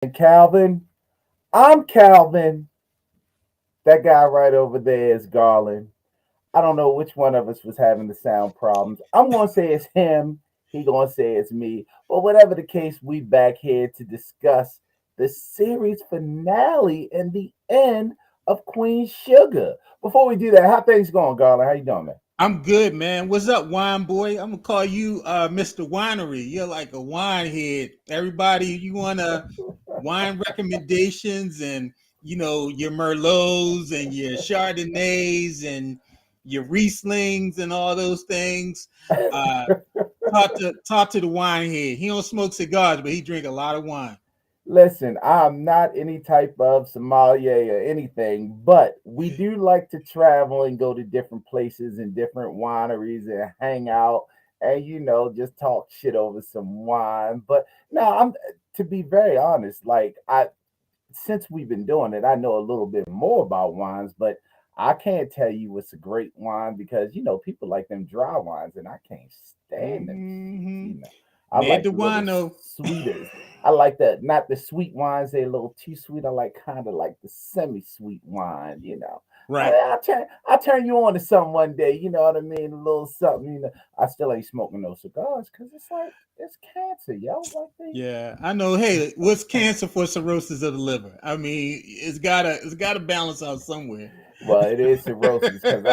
And Calvin, I'm Calvin. That guy right over there is Garland. I don't know which one of us was having the sound problems. I'm gonna say it's him. He gonna say it's me. But whatever the case, we back here to discuss the series finale and the end of Queen Sugar. Before we do that, how things going, Garland? How you doing, man? I'm good, man. What's up, wine boy? I'm gonna call you Mr. Winery. You're like a wine head. Everybody, you want wine recommendations and your Merlots and your Chardonnays and your Rieslings and all those things. Uh, talk to the wine head. He don't smoke cigars, but he drink a lot of wine. Listen, I'm not any type of sommelier or anything, but we do like to travel and go to different places and different wineries and hang out and just talk shit over some wine. But no, I'm to be very honest, like I since we've been doing it, I know a little bit more about wines, but I can't tell you what's a great wine because people like them dry wines and I can't stand them shits, Mm-hmm. I Made like the the little wino. sweeters. I like the not the sweet wines, they're a little too sweet. I like kind of like the semi-sweet wine. I Right. mean, I'll turn you on to something one day, you know what I mean? A little something. I still ain't smoking no cigars because it's like it's cancer, yo. Like they Yeah, I know. Hey, what's cancer for cirrhosis of the liver? I mean, it's gotta balance out somewhere. Well, it is cirrhosis because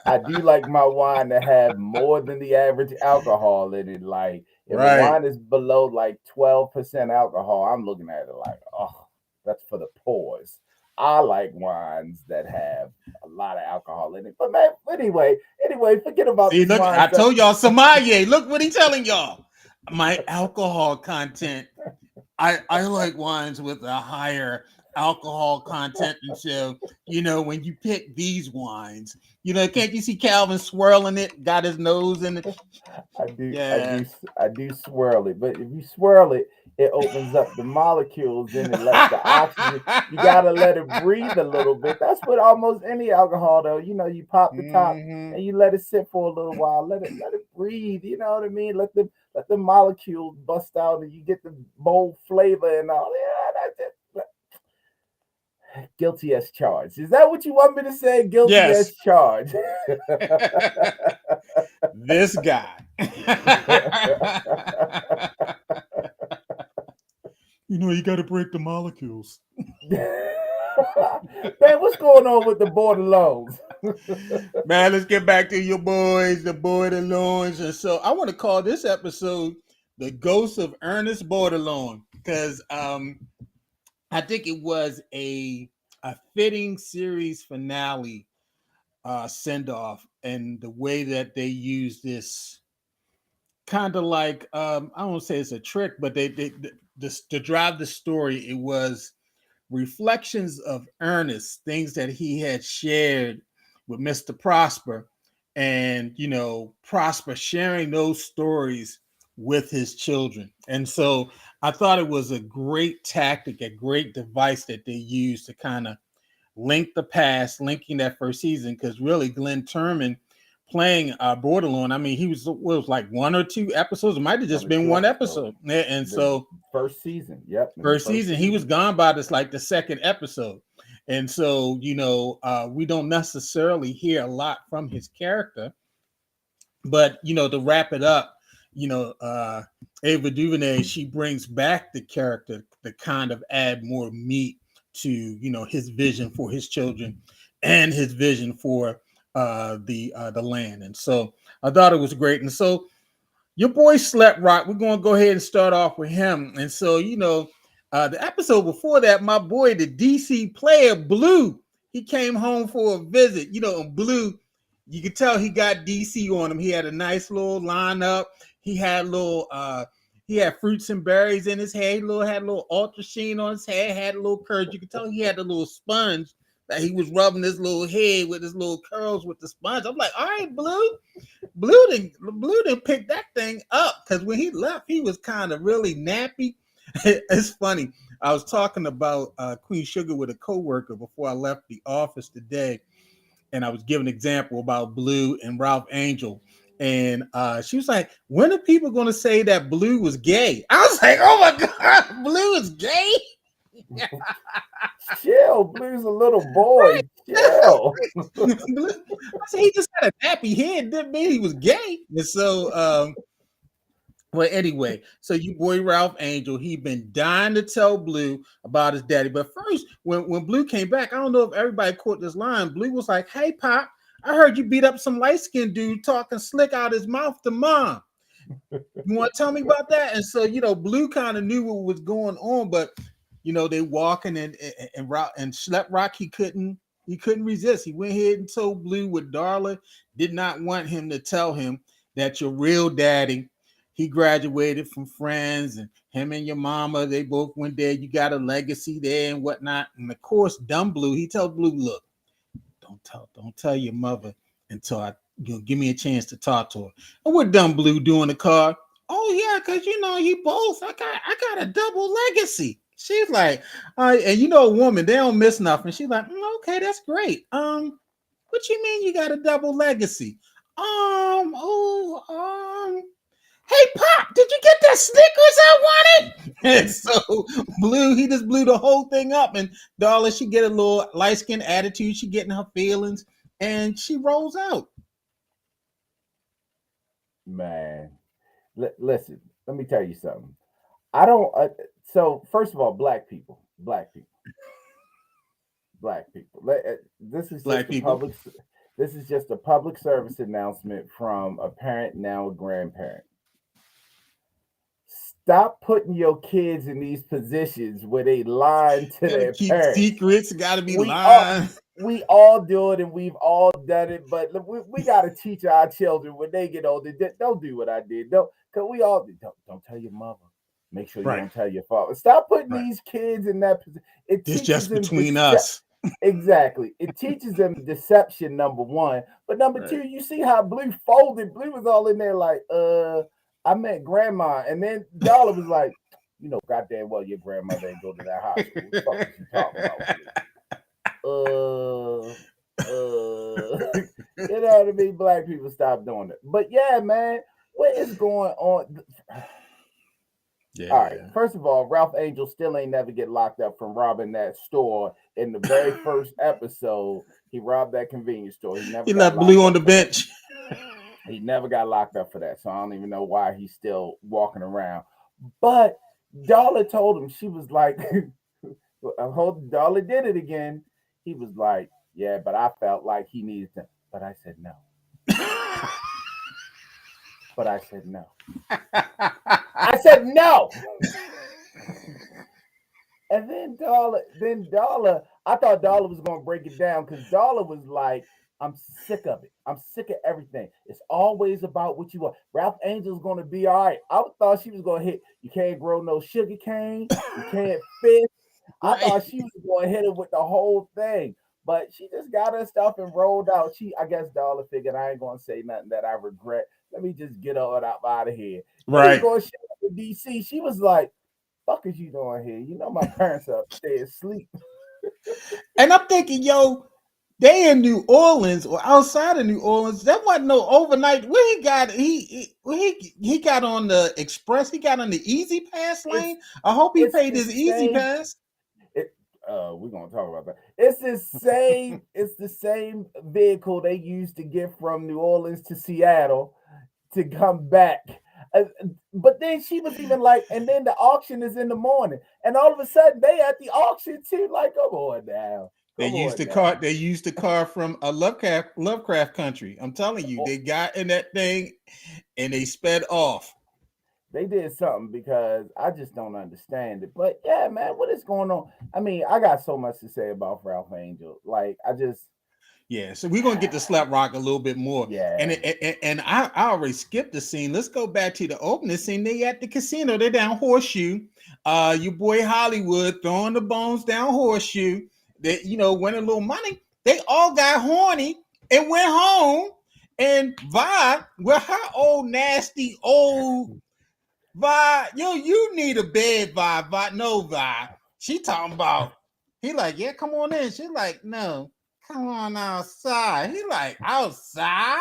I do like my wine to have more than the average alcohol in it. Like if a Right. wine is below like 12% alcohol, I'm looking at it like, oh, that's for the pores. I like wines that have a lot of alcohol in it. But man, anyway, forget about See, this look, wine I stuff. told y'all sommelier. Look what he telling y'all. My alcohol content. I like wines with a higher alcohol content, and so when you pick these wines, can't you see Calvin swirling it? Got his nose in it. I do, I Yeah. do, I do swirl it. But if you swirl it, it opens up the molecules and it lets the oxygen. You gotta let it breathe a little bit. That's what almost any alcohol, though. You pop the top Hmm. and you let it sit for a little while. Let it breathe. You know what I mean? Let the molecules bust out and you get the bold flavor and all. Yeah, that's it. Guilty as charged. Is that what you want me to say? Guilty Yes. as charged. This guy. You got to break the molecules. Man, what's going on with the border loans? Man, let's get back to your boys, the Borderlords. And so I want to call this episode The Ghost of Ernest Borderlone because I think it was a fitting series finale send off, and the way that they use this kind of like I don't say it's a trick, but to drive the story, it was reflections of Ernest, things that he had shared with Mr. Prosper, and Prosper sharing those stories with his children. And so I thought it was a great tactic, a great device that they used to kind of link the past, linking that first season, because really Glenn Turman playing Borderline, I mean, he was like one or two episodes. It might have One just or been two one episodes. episode. Yeah, and The so first season. Yep, in the first first season. He was season. gone by this like the second episode. And so, we don't necessarily hear a lot from his character, but to wrap it up, Ava DuVernay, she brings back the character to kind of add more meat to, his vision for his children and his vision for the land. And so I thought it was great. And so your boy slept rock. We're gonna go ahead and start off with him. And so, the episode before that, my boy, the DC player Blue, he came home for a visit. And Blue, you could tell he got DC on him. He had a nice little lineup. He had he had fruits and berries in his hair. Had a little ultra sheen on his hair. Had a little curls. You could tell he had a little sponge that he was rubbing his little head with his little curls with the sponge. I'm like, all right, Blue. Blue didn't pick that thing up because when he left, he was kind of really nappy. It's funny. I was talking about Queen Sugar with a coworker before I left the office today, and I was giving an example about Blue and Ralph Angel. And she was like, "When are people going to say that Blue was gay?" I was like, "Oh my god, Blue is gay!" Chill, Blue's a little boy. Chill. Blue, I said he just had a nappy head. Didn't mean he was gay. And so, well, anyway, so you boy Ralph Angel, he been dying to tell Blue about his daddy. But first, when Blue came back, I don't know if everybody caught this line. Blue was like, "Hey, Pop, I heard you beat up some light skinned dude talking slick out his mouth to Mom. You want to tell me about that?" And so, Blue kind of knew what was going on, but they walking and Slap Rock, he couldn't resist. He went ahead and told Blue what Darla did not want him to tell him, that your real daddy, he graduated from Friends, and him and your mama, they both went there. You got a legacy there and whatnot. And of course, dumb Blue, he tells Blue, look, don't tell your mother until I give me a chance to talk to her. And what dumb Blue do in the car? Oh yeah, because you both, I got a double legacy. She's like, and a woman, they don't miss nothing. She's like, okay, that's great. What you mean you got a double legacy? Hey Pop, did you get that Snickers I wanted? And so Blue, he just blew the whole thing up. And Darla, she get a little light skin attitude. She getting her feelings, and she rolls out. Man, listen, let me tell you something. I don't. So first of all, black people. This is Black just a people. public. This is just a public service announcement from a parent, now a grandparent. Stop putting your kids in these positions where they lying to Gotta their keep parents. secrets. Gotta be We all lying. we all do it, and we've all done it. But look, we got to teach our children when they get older. Don't do what I did. Don't, cause we all don't tell your mother. Make sure you Right. don't tell your father. Stop putting Right. these kids in that position. It This teaches just them between us. exactly. It teaches them deception. Number one, but number Right. two, you see how Blue folded. Blue was all in there like, I met grandma, and then Dollar was like, goddamn well your grandmother ain't go to that high school. What the fuck is you talking about, Blue? You know what I mean? Black people stop doing it. But yeah, man, what is going on? All right. Yeah. First of all, Ralph Angel still ain't never get locked up from robbing that store in the very first episode. He robbed that convenience store. He never He got left Blue locked on up the for that. bench. He never got locked up for that. So I don't even know why he's still walking around. But Darla told him, she was like, Darla did it again. He was like, yeah, but I felt like he needed to. But I said no. But I said no. I said no. And then Darla, I thought Darla was gonna break it down because Darla was like, I'm sick of it. I'm sick of everything. It's always about what you want. Ralph Angel's gonna be all right. I thought she was gonna hit. You can't grow no sugar cane. You can't fish. I Right. thought she was going to hit him with the whole thing, but she just got her stuff and rolled out. I guess, Dollar figured I ain't going to say nothing that I regret. Let me just get her out of here. Then he Right. going to show up to DC. She was like, "Fuck is you doing here? You know my parents are upstairs asleep." And I'm thinking, yo, they in New Orleans or outside of New Orleans. That wasn't no overnight. Where he got he got on the express. He got on the Easy Pass It's lane. I hope he it's paid the his Easy same. Pass. It, we're gonna talk about that. It's the same. It's the same vehicle they used to get from New Orleans to Seattle to come back. Uh, but then she was even like, and then the auction is in the morning, and all of a sudden they at the auction too. Like, They come used on the car. now. They used the car from a Lovecraft country. I'm telling you, Oh, they got in that thing and they sped off. they did something because I just don't understand it. But yeah, man, what is going on? I mean, I got so much to say about Ralph Angel. Like, I just, Yeah, so we're gonna get to Slap Rock a little bit more, and yeah, I already skipped the scene. Let's go back to the opening scene. They at the casino. They're down Horseshoe. Your boy Hollywood throwing the bones down Horseshoe. They winning a little money. They all got horny and went home. And Vi, well, her old nasty old Vi, you need a bed, Vi. No, Vi. She talking about. He like, yeah, come on in. She like, no, come on outside. He like, outside?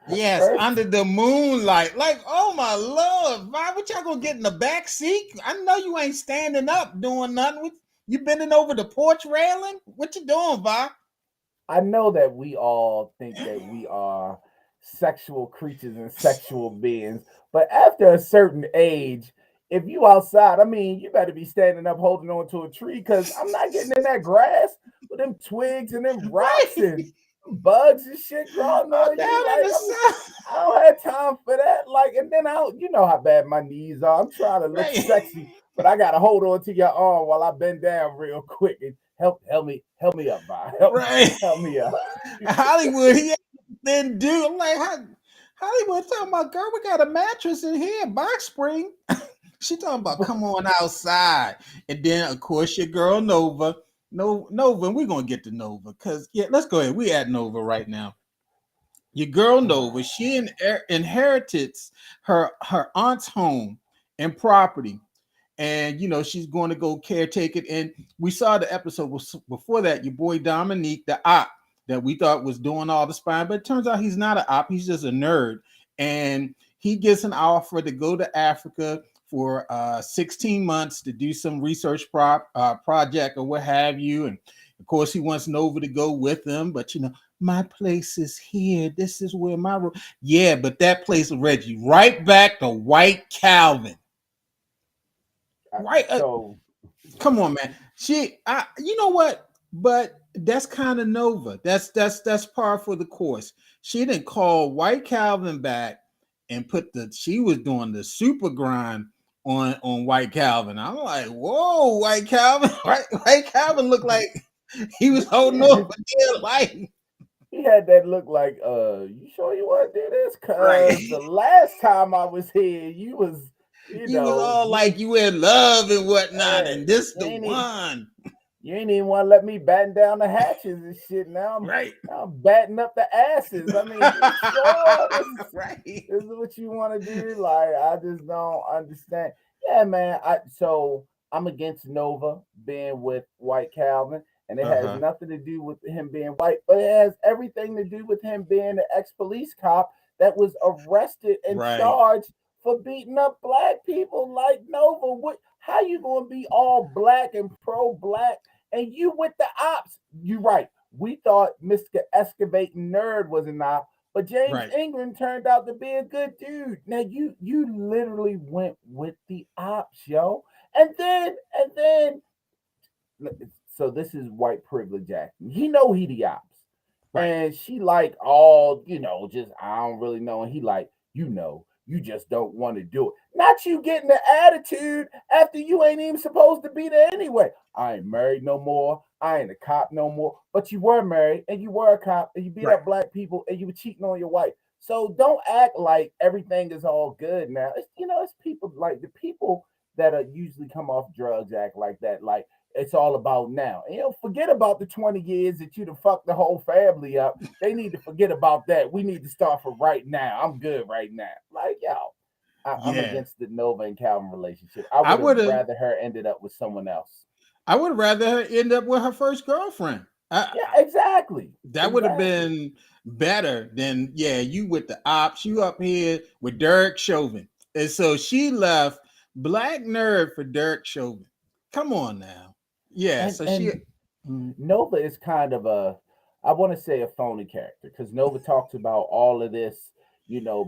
Yes, First, under the moonlight. Like, oh my lord, why would y'all gonna get in the back seat? I know you ain't standing up doing nothing. You bending over the porch railing? What you doing, Vi? I know that we all think that we are sexual creatures and sexual beings, but after a certain age, if you outside, I mean, you better be standing up holding on to a tree because I'm not getting in that grass with them twigs and them rocks Right. and bugs and shit crawling Oh, on you. down in Like the I'm, sun. I don't have time for that. Like, and then you know how bad my knees are. I'm trying to look Right. sexy, but I gotta hold on to your arm while I bend down real quick and help me up, Vi. Right. Help me up. Hollywood, he then do. I'm like, Hollywood talking about, girl, we got a mattress in here, box spring. She talking about come on outside. And then of course your girl Nova. No Nova, and we're gonna get to Nova. Cause yeah, let's go ahead. We at Nova right now. Your girl Nova, she inherited her aunt's home and property, and she's going to go caretake it. And we saw the episode before that. Your boy Dominique, the op that we thought was doing all the spying, but it turns out he's not an op. He's just a nerd, and he gets an offer to go to Africa for 16 months to do some research project or what have you. And of course, he wants Nova to go with him, but my place is here. This is where my room. Yeah, but that place led you right back to White Calvin. Right. So Come on, man. You know what? But that's kind of Nova. That's par for the course. She didn't call White Calvin back and she was doing the super grind on White Calvin. I'm like, whoa, White Calvin. White Calvin looked like he was holding on for dear life. he had that look like, you sure you want to do this? Right. Cause the last time I was here, you was, He was all like you in love and whatnot, and this you the ain't even, one. you ain't even want to let me batten down the hatches and shit. Right. Now I'm batting up the asses. I mean, you sure Right. this is what you want to do? Like, I just don't understand. Yeah, man. So I'm against Nova being with White Calvin, and it has Uh-huh. nothing to do with him being white, but it has everything to do with him being an ex-police cop that was arrested and Right. charged for beating up black people. Like Nova, what? How you gonna be all black and pro-black, and you with the ops? You right. We thought Mr. Excavating Nerd was an op, but James Right. Ingram turned out to be a good dude. Now you literally went with the ops, yo. And then so this is white privilege acting. He know he the ops. Right. And she like all, just I don't really know. And he like, you just don't want to do it. Not you getting the attitude after you ain't even supposed to be there anyway. I ain't married no more. I ain't a cop no more. But you were married and you were a cop and you beat Right. up black people and you were cheating on your wife. So don't act like everything is all good now. It's people like the people that are usually come off drugs act like that. Like it's all about now. Forget about the 20 years that you'd have fucked the whole family up. They need to forget about that. We need to start from right now. I'm good right now. Like, yo, I'm Yeah. against the Nova and Calvin relationship. I I would have would have rather her ended up with someone else. I would rather her end up with her first girlfriend. Yeah, exactly. That would have Exactly. been better than, yeah, you with the ops, you up here with Derek Chauvin. And so she left Black Nerd for Derek Chauvin. Come on now. Yeah, And so she and Nova is kind of I want to say a phony character because Nova talks about all of this,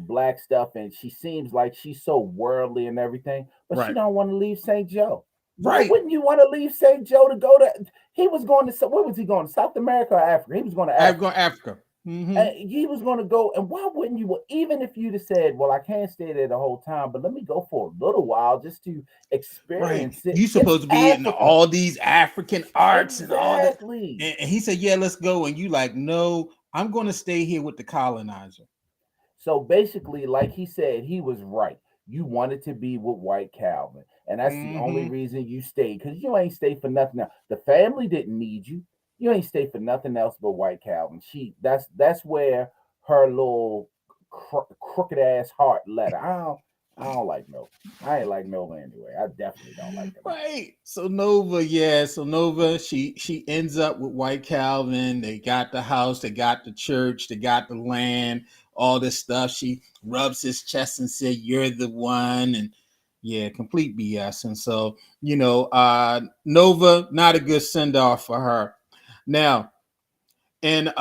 black stuff, and she seems like she's so worldly and everything, but she right. don't want to leave St. Joe. Why Right. wouldn't you want to leave St. Joe to go to? He was going to where was he going? South America or Africa? He was going to I've gone Africa. Africa. Mm-hmm. And he was going to go, and why wouldn't you? Even if you'd have said, "Well, I can't stay there the whole time, but let me go for a little while just to Right. experience it." You It's supposed to be in Africa, all these African arts and all that. exactly. And he said, yeah, let's go. And you like, no, I'm going to stay here with the colonizer. So basically, like he said, he was right. You wanted to be with White Calvin, and that's the only Mm-hmm. reason you stayed because you ain't stay for nothing else. The family didn't need you. You ain't stay for nothing else but White Calvin. That's where her little crooked ass heart led her. I don't like Nova. I ain't like Nova anyway. I definitely don't like him. Right. So Nova, yeah. So Nova, she ends up with White Calvin. They got the house, they got the church, they got the land, all this stuff. She rubs his chest and said, "You're the one," and yeah, complete BS. And so, Nova, not a good send off for her. Now, and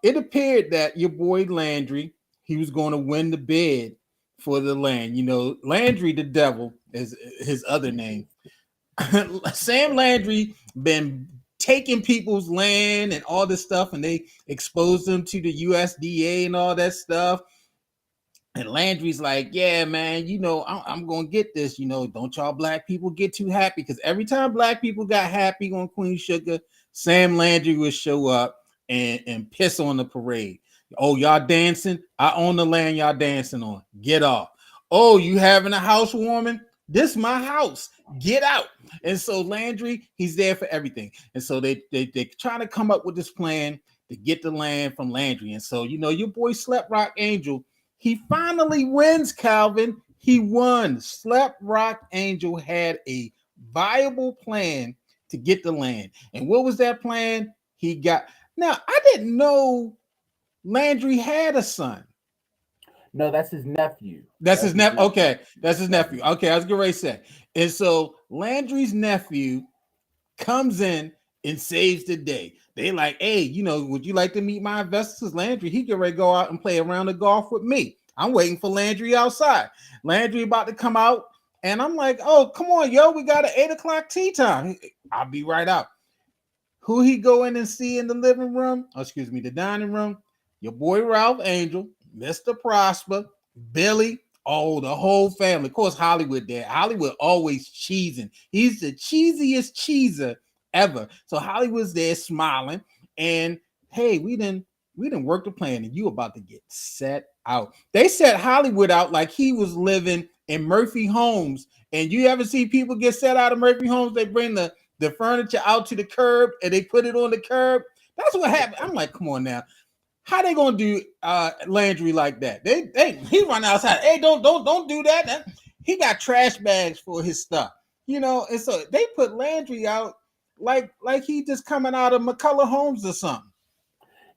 it appeared that your boy Landry, he was going to win the bid for the land. Landry the Devil is his other name. Sam Landry been taking people's land and all this stuff, and they exposed them to the USDA and all that stuff. And Landry's like, yeah, man, I'm going to get this. Don't y'all black people get too happy. Because every time black people got happy on Queen Sugar, Sam Landry would show up and piss on the parade. Oh, y'all dancing? I own the land y'all dancing on. Get off. Oh, you having a housewarming? This my house. Get out. And so Landry, he's there for everything. And so they trying to come up with this plan to get the land from Landry. And so, your boy Slept Rock Angel, he finally wins, Calvin. He won. Slept Rock Angel had a viable plan to get the land. And what was that plan? He got. Now, I didn't know Landry had a son. No, that's his nephew. That's That's his his nephew. nephew. Okay, that's his That's nephew. his Okay, I was getting ready to say. And so Landry's nephew comes in and saves the day. They like, hey, would you like to meet my investors? Landry, he get ready to go out and play around the golf with me. I'm waiting for Landry outside. Landry about to come out, and I'm like, oh, come on, yo, we got an 8 o'clock tea time. I'll be right out. Who he go in and see in the living room? Oh, excuse me, the dining room. Your boy Ralph Angel, Mr. Prosper, Billy, oh, the whole family. Of course, Hollywood there. Hollywood always cheesing. He's the cheesiest cheeser ever. So Hollywood's there smiling. And hey, we didn't work the plan, and you about to get set out. They set Hollywood out like he was living in Murphy Homes. And you ever see people get set out of Murphy Homes? They bring the furniture out to the curb and they put it on the curb. That's what happened. I'm like, come on now. How they gonna do Landry like that? He run outside. Hey, don't do that. He got trash bags for his stuff. And so they put Landry out like he just coming out of McCullough Homes or something.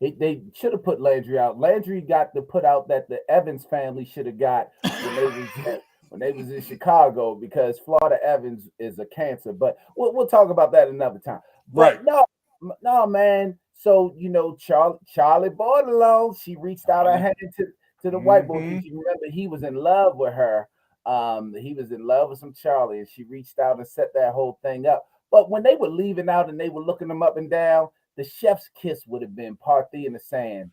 They should have put Landry out. Landry got the put out that the Evans family should have got when they was when they was in Chicago, because Florida Evans is a cancer. But we'll talk about that another time. Right. But no, no, man. So Charlie Bordelon, she reached out her Charlie. hand to the white boy Mm-hmm. because you remember he was in love with her. He was in love with some Charlie, and she reached out and set that whole thing up. But when they were leaving out and they were looking them up and down, the chef's kiss would have been Parthy in the sand.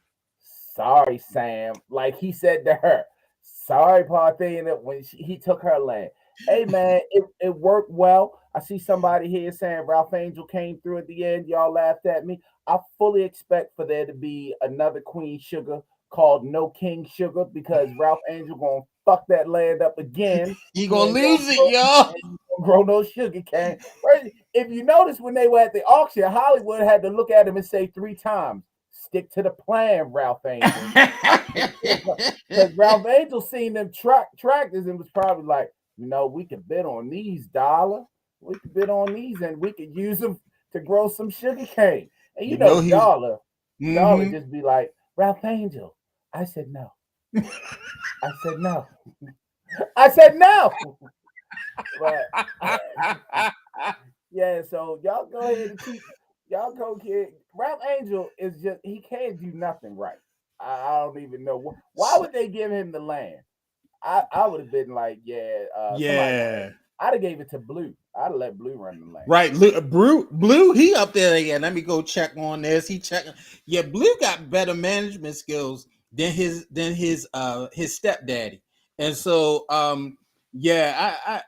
Sorry, Sam. Like he said to her, sorry, Parthy, and when he took her land. Hey man, it worked well. I see somebody here saying Ralph Angel came through at the end. Y'all laughed at me. I fully expect for there to be another Queen Sugar called No King Sugar, because Ralph Angel gonna fuck that land up again. You He gonna ain't gonna lose it, grow, yo. ain't gonna grow no sugar cane. If you notice, when they were at the auction, Hollywood had to look at him and say 3 times, "Stick to the plan, Ralph Angel." Because Ralph Angel seen them tractors and was probably like, we could bid on these, dollar. We could bid on these, and we could use them to grow some sugar cane. And you know he was. Dollar Mm-hmm. just be like, Ralph Angel. I said no. I said no. I said no. But yeah, so y'all go ahead and keep y'all go kid. Ralph Angel is just he can't do nothing right. I don't even know why would they give him the land. I would have been like, yeah, somebody go ahead. Yeah. I'd have gave it to Blue. I'd have let Blue run the land. Right, Blue, he up there again. Let me go check on this. He checking. Yeah, Blue got better management skills than his stepdaddy, and so yeah, I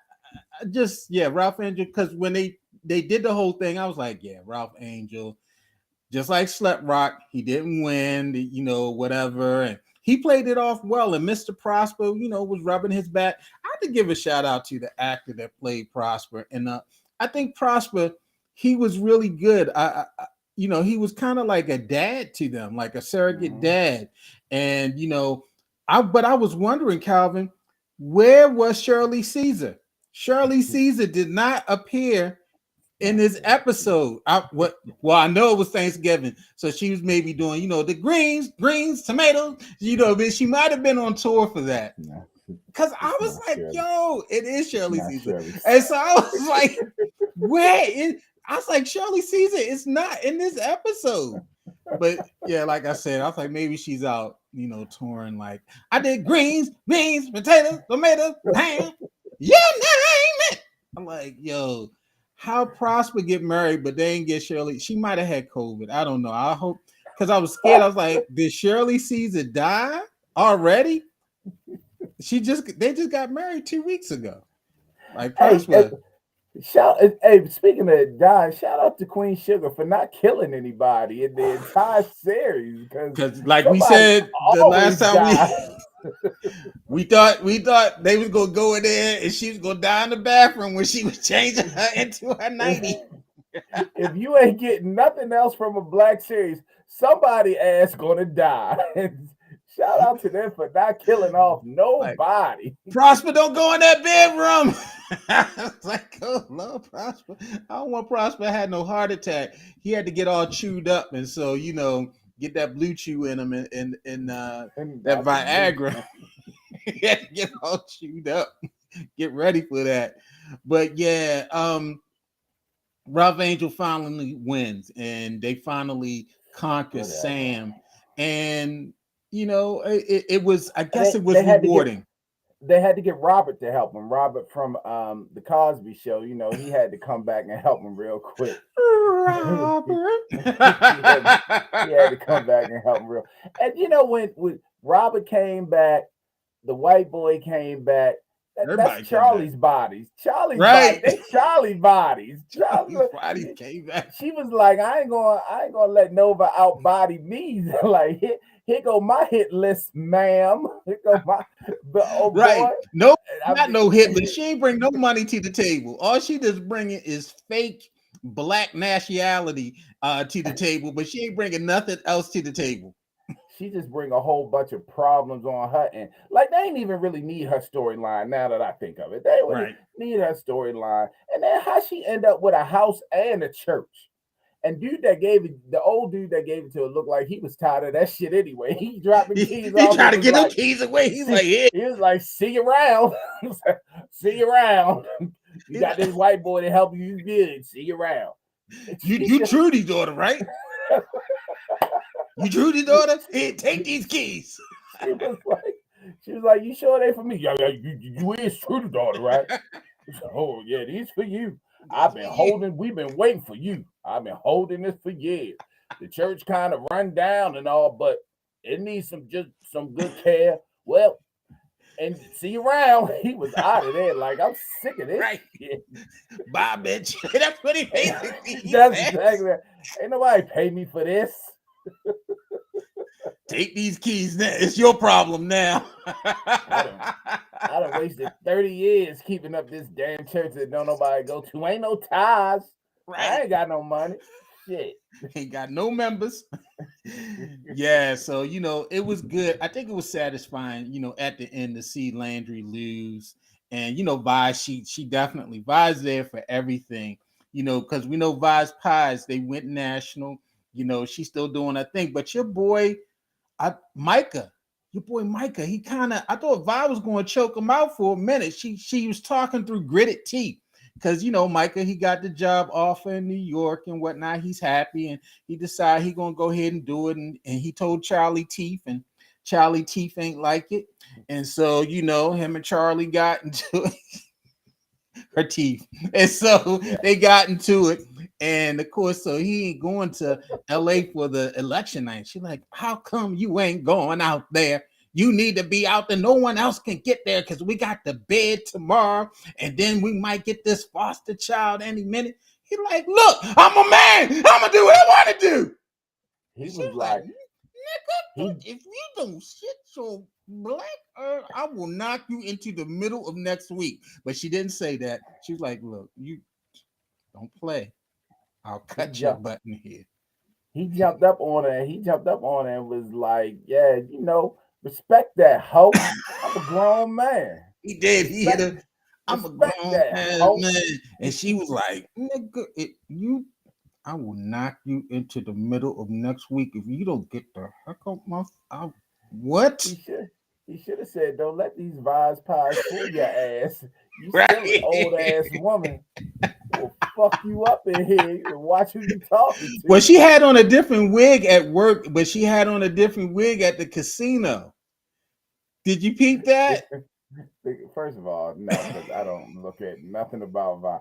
just yeah Ralph Angel, because when they did the whole thing, I was like, yeah, Ralph Angel, just like Slut Rock, he didn't win, whatever. And he played it off well. And Mr. Prosper, was rubbing his back. I have to give a shout out to the actor that played Prosper. And I think Prosper, he was really good. He was kind of like a dad to them, like a surrogate Mhm. dad. And, but I was wondering, Calvin, where was Shirley Caesar? Shirley Caesar did not appear in this episode. I know it was Thanksgiving, so she was maybe doing, the greens, tomatoes. But she might have been on tour for that. No, Cause I it's was not like, Shirley. yo, it is It's Shirley not Caesar. Shirley. And so I was like, where is I was like, Shirley Caesar is not in this episode. But yeah, like I said, I was like, maybe she's out, touring. Like, I did greens, beans, potatoes, tomatoes, ham. You name it. I'm like, yo, how Prosper get married, but they didn't get Shirley. She might have had COVID. I don't know. I hope, because I was scared. I was like, did Shirley Caesar die already? They just got married 2 weeks ago. Like Hey, Prosper. hey, speaking of Don, shout out to Queen Sugar for not killing anybody in the entire series because Because like we somebody said the last always time dies. we thought they was gonna go in there and she was gonna die in the bathroom when she was changing her into her 90. If you ain't getting nothing else from a black series, somebody ass gonna die. Shout out to them for not killing off Like, nobody. Prosper, don't go in that bedroom. I was like, oh Lord, Prosper. I don't want Prosper had no heart attack. He had to get all chewed up, and so get that blue chew in him and And that not the blue. Viagra. He had to get all chewed up. Get ready for that. But yeah, Ralph Angel finally wins, and they finally conquer Whatever. Sam, and it was, I And guess, it was they had to get rewarding. Robert to help him. Robert from the Cosby Show. He had to come back and help him real quick. Robert. He had to come back and help him real. And when Robert came back, the white boy came back. That's Everybody came back, Charlie's bodies. Charlie's body. right? They Charlie bodies. Charlie's body came back. She was like, I ain't gonna let Nova outbody me. Like here go my hit list, ma'am. Here go but oh Right. boy. No, I not mean, no Hitler. She ain't bring no money to the table. All she just bringing is fake black nationality to the table, but she ain't bringing nothing else to the table. she just bring a whole bunch of problems on her, and like they ain't even really need her storyline. Now that I think of it, they would Right. need her storyline, and then how she end up with a house and a church. And the old dude that gave it to her looked like he was tired of that shit anyway. He dropped the keys He off and tried to was get them like, keys away. He's like, see, yeah. he was like, see you around. See you around. You got this white boy to help you good. See you around. You Trudy's daughter, right? You Trudy's daughter? Here, take these keys. She was like, you sure they for me? Yeah, yeah, you is Trudy's daughter, right? Oh yeah, these for you. We've been waiting for you. I've been holding this for years. The church kind of run down and all, but it needs some good care. Well, and see you around. He was out of there. Like, I'm sick of this Right. shit. Bye, bitch. That's what he basically That's said. exactly right. Ain't nobody pay me for this. Take these keys now. It's your problem now. I done wasted 30 years keeping up this damn church that don't nobody go to. Ain't no ties. I Right. ain't got no money. Shit. Ain't got no members. Yeah, so it was good. I think it was satisfying, at the end to see Landry lose. And Vi, she definitely Vi's there for everything, because we know Vi's pies, they went national, she's still doing her thing. But Micah, your boy Micah, I thought Vi was going to choke him out for a minute. She was talking through gritted teeth. Because Micah, he got the job offer in New York and whatnot. He's happy, and he decided he gonna go ahead and do it. And he told Charlie Teeth, and Charlie Teeth ain't like it. And so him and Charlie got into her teeth, and so Yeah. they got into it. And of course, so he ain't going to LA for the election night. She's like, how come you ain't going out there? You need to be out there. No one else can get there because we got the bed tomorrow, and then we might get this foster child any minute. He like, look, I'm a man. I'm gonna do what I want to do. He She was was like, like, nigga, he if you don't shit your black earth, I will knock you into the middle of next week. But she didn't say that. She was like, look, you don't play. I'll he cut your jumped button here. he jumped up on her. He jumped up on her and was like, yeah, respect that hoe. I'm a grown man. He did. He hit Respect her. I'm a Respect grown that, ass ho. man. And she was like, nigga, I will knock you into the middle of next week if you don't get the heck out what? He should he should have said, "Don't let these vibes pies fool your ass. You still an old Right. ass woman. Will fuck you up in here. Watch who you talking Well, to." she had on a different wig at work, but she had on a different wig at the casino. Did you peep that? First of all, no, because I don't look at nothing about Vi.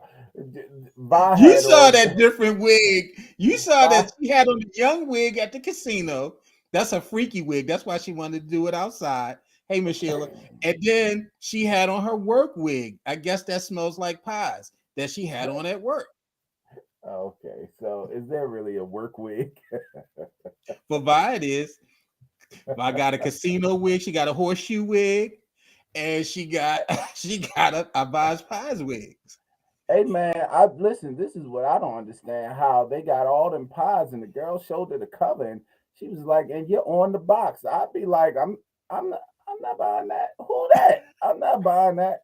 Vi You had saw on that different wig. You saw Vi. that she had on the young wig at the casino. That's a freaky wig. That's why she wanted to do it outside. Hey, Miss Sheila. And then she had on her work wig. I guess that smells like pies that she had on at work. Okay, so is there really a work wig? For Vi, it is. I got a casino wig. She got a horseshoe wig, and she got a Vi's pies wig. Hey man, I listen. This is what I don't understand. How they got all them pies, and the girl showed her the cover, and she was like, "And you're on the box." I'd be like, I'm not buying that. Who that? I'm not buying that."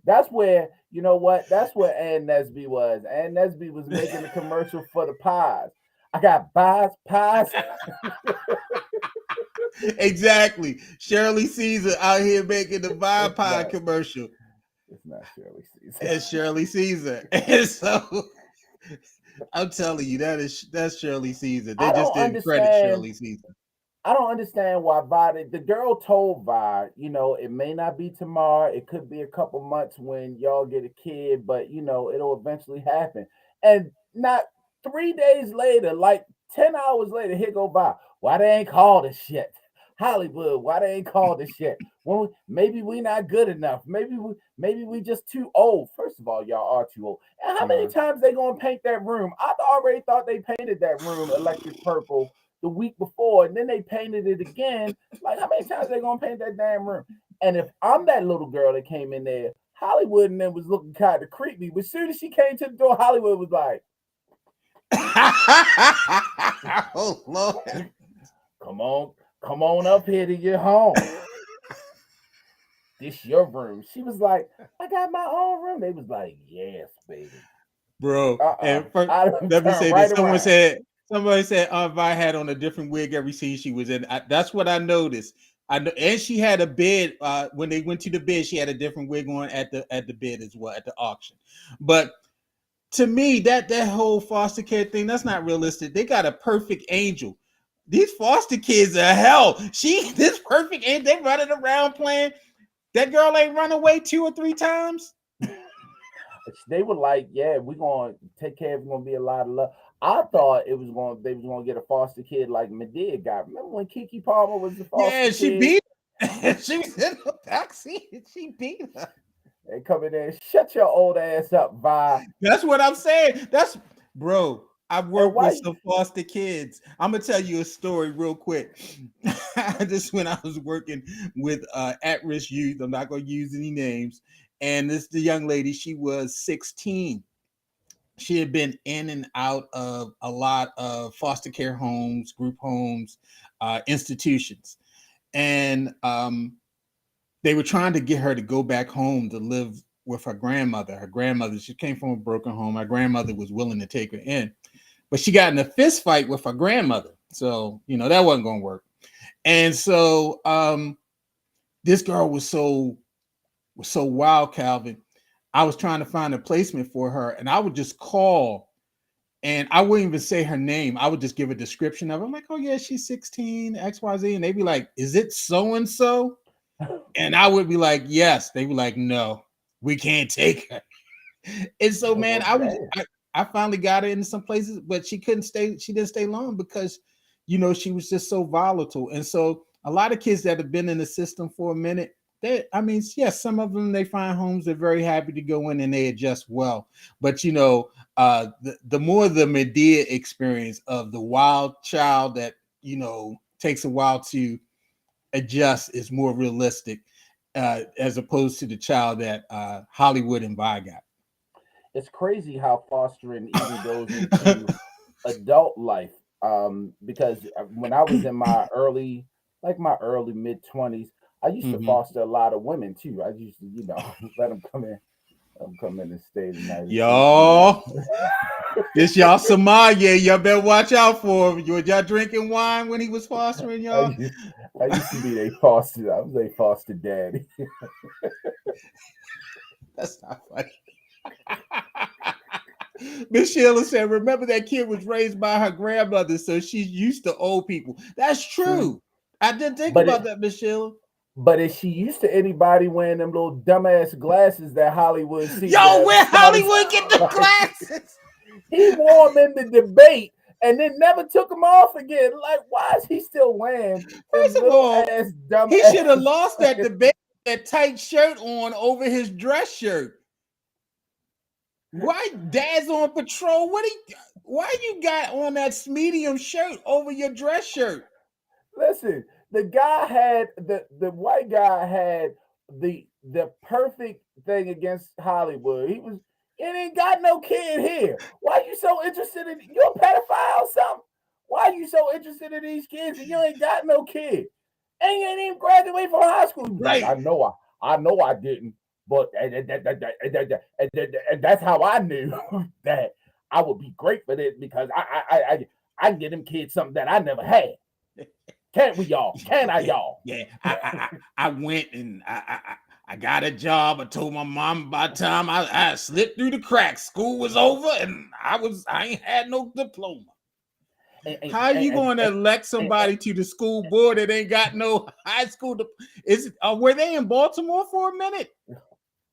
That's where you know what? That's where Ann Nesby was. Ann Nesby was making the commercial for the pies. I got pies, pies. Exactly. Shirley Caesar out here making the Vi It's pie not. commercial It's not Shirley Caesar. as Shirley Caesar. And so I'm telling you, that's Shirley Caesar. They I just don't didn't credit understand. Shirley Caesar. I don't understand why Vi. The girl told Vi, it may not be tomorrow. It could be a couple months when y'all get a kid, but it'll eventually happen. And not 3 days later, like 10 hours later, here go Vi. Why they ain't called this shit? Hollywood, why they ain't called this shit? Well, maybe we not good enough. Maybe we just too old. First of all, y'all are too old. And how many Uh, times they gonna paint that room? I already thought they painted that room electric purple the week before, and then they painted it again. Like, how many times they gonna paint that damn room? And if I'm that little girl that came in there, Hollywood and then was looking kind of creepy. But as soon as she came to the door, Hollywood was like, oh Lord. "Come on, come on up here to your home. This your room." She was like, "I got my own room." They was like, "Yes, baby." Bro. And first, I done let me turned say right this. around. Somebody said Aunt Vi had on a different wig every scene she was in. That's what I noticed. I know, and she had a bid. When they went to the bid, she had a different wig on at the bid as well at the auction. But to me, that whole foster care thing, that's not realistic. They got a perfect angel. These foster kids are hell. This perfect angel, they running around playing. That girl ain't run away 2 or 3 times. They were like, "Yeah, we're gonna take care of. It's gonna be a lot of love." I thought they was gonna get a foster kid like Medea got. Remember when Kiki Palmer was the foster Yeah, she kid? beat her. She was in the backseat. She beat her. They come in there, shut your old ass up, Vi. That's what I'm saying. That's bro. I've And worked with why? some foster kids. I'm gonna tell you a story real quick. This when I was working with at-risk youth. I'm not gonna use any names. And this the young lady. She was 16. She had been in and out of a lot of foster care homes, group homes, institutions, and they were trying to get her to go back home to live with her grandmother. Her grandmother, she came from a broken home. Her grandmother was willing to take her in, but she got in a fist fight with her grandmother. So, that wasn't going to work. And so this girl was so wild, Calvin. I was trying to find a placement for her, and I would just call and I wouldn't even say her name. I would just give a description of her. I'm like, oh yeah, she's 16, XYZ. And they'd be like, is it so and so? And I would be like, yes. They were like, no, we can't take her. And so, man, Well, damn. I finally got her into some places, but she couldn't stay. She didn't stay long because, she was just so volatile. And so, a lot of kids that have been in the system for a minute, I mean, yes, some of them they find homes. They're very happy to go in and they adjust well. But the more the Medea experience of the wild child that takes a while to adjust is more realistic as opposed to the child that Hollywood and Vi got. It's crazy how fostering even goes into adult life. Because when I was in my early mid 20s, I used to Mhm. foster a lot of women too. I used to, let them come in and stay the night or two. Y'all, this y'all sommelier. Y'all better watch out for him. Y'all drinking wine when he was fostering I y'all? used, I used to be their foster. I was a foster daddy. That's not funny. Miss Sheila said, remember that kid was raised by her grandmother, so she's used to old people. That's True, true. I didn't think but about it, that, Miss Sheila. but is she used to anybody wearing them little dumbass glasses that Hollywood seemed Yo, to where started Hollywood get the like glasses? he wore them in the debate and then never took them off again. Like, why is he still wearing them First of little all, ass he should have dumbass lost that glasses? debate, that tight shirt on over his dress shirt. Why dad's on patrol? Why you got on that medium shirt over your dress shirt? Listen, the white guy had the perfect thing against Hollywood. He ain't got no kid here. Why you so interested in you a pedophile or something? Why you so interested in these kids and you ain't got no kid? And you ain't even graduated from high school. He was like, Right. I know I didn't, but and that's how I knew that I would be great for this because I can get them kids something that I never had. Can't we y'all? Can I Yeah, y'all? yeah. I went and I got a job. I told my mom by the time I slipped through the cracks, school was over, and I ain't had no diploma. And, and, How are you and, going to and, elect and somebody to the school board that ain't got no high school? Is were they in Baltimore for a minute?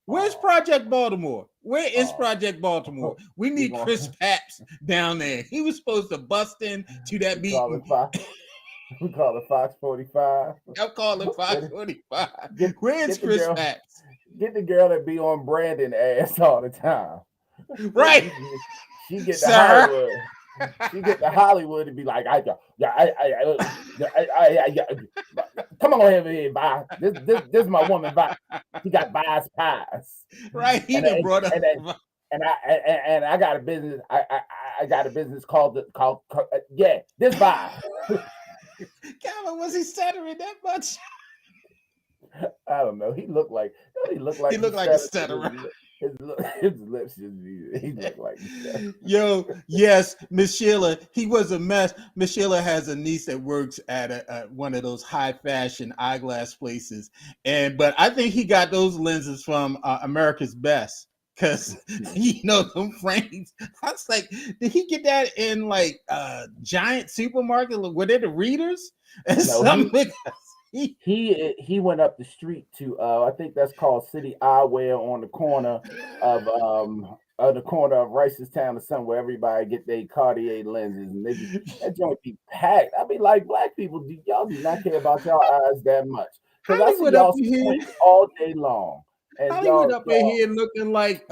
Where's oh, Project Baltimore? Where is oh, Project Baltimore? We we need Chris going Paps down there. He was supposed to bust in to that we call it meeting. Fox. We call it Fox 45. I'm calling Get it, 545. get Where's get the Chris girl, Paps? get the girl that be on Brandon ass all the time. So Right, she get to sir. Hollywood. She get to Hollywood and be like, come on over here, Vi. This is my woman, Vi. She got Vi's pies, Right, he and done and brought up. and I got a business. I got a business called yeah, this Vi. Calvin, was he stuttering that much? I don't know. He looked He like he looked like a stuttered. stutterer. His lips just he looked like he stuttered. Yo, yes, Miss Sheila, he was a mess. Miss Sheila has a niece that works at one of those high fashion eyeglass places, and but I think he got those lenses from America's Best because them frames. I was like, did he get that in like giant supermarket? Were they the readers and No, something? He, he went up the street to I think that's called City Eyewear on the corner of Ricestown or somewhere. Everybody get their Cartier lenses and they be that joint be packed. I be like, black people, y'all do not care about y'all eyes that much because I see Hollywood up y'all in here. squinting all day long and Hollywood up in here looking like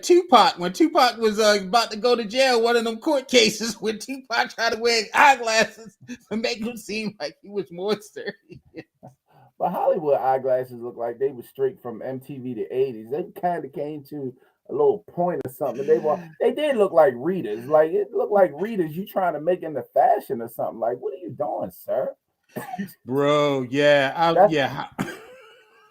Tupac when Tupac was about to go to jail. One of them court cases when Tupac tried to wear eyeglasses to make him seem like he was more serious. but Hollywood eyeglasses look like they were straight from MTV the 80s. They kind of came to a little point or something. They did look like readers. Like it looked like readers you trying to make into fashion or something. Like, what are you doing, sir? Bro, yeah, That's yeah,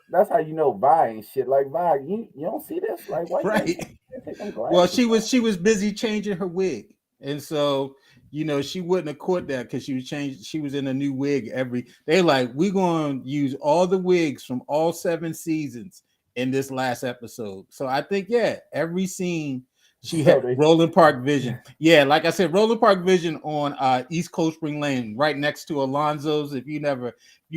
that's how you know Vi ain't shit. Like Vi, you don't see this? Like, why right. you ain't take them Well, glasses she was busy changing her wig, and so she wouldn't have caught that because she was in a new wig every. They like we gonna use all the wigs from all 7 seasons in this last episode. So I think every scene she off? So had they Roland Park Vision. Yeah, like I said, Roland Park Vision on East Coast Spring Lane, right next to Alonzo's. If you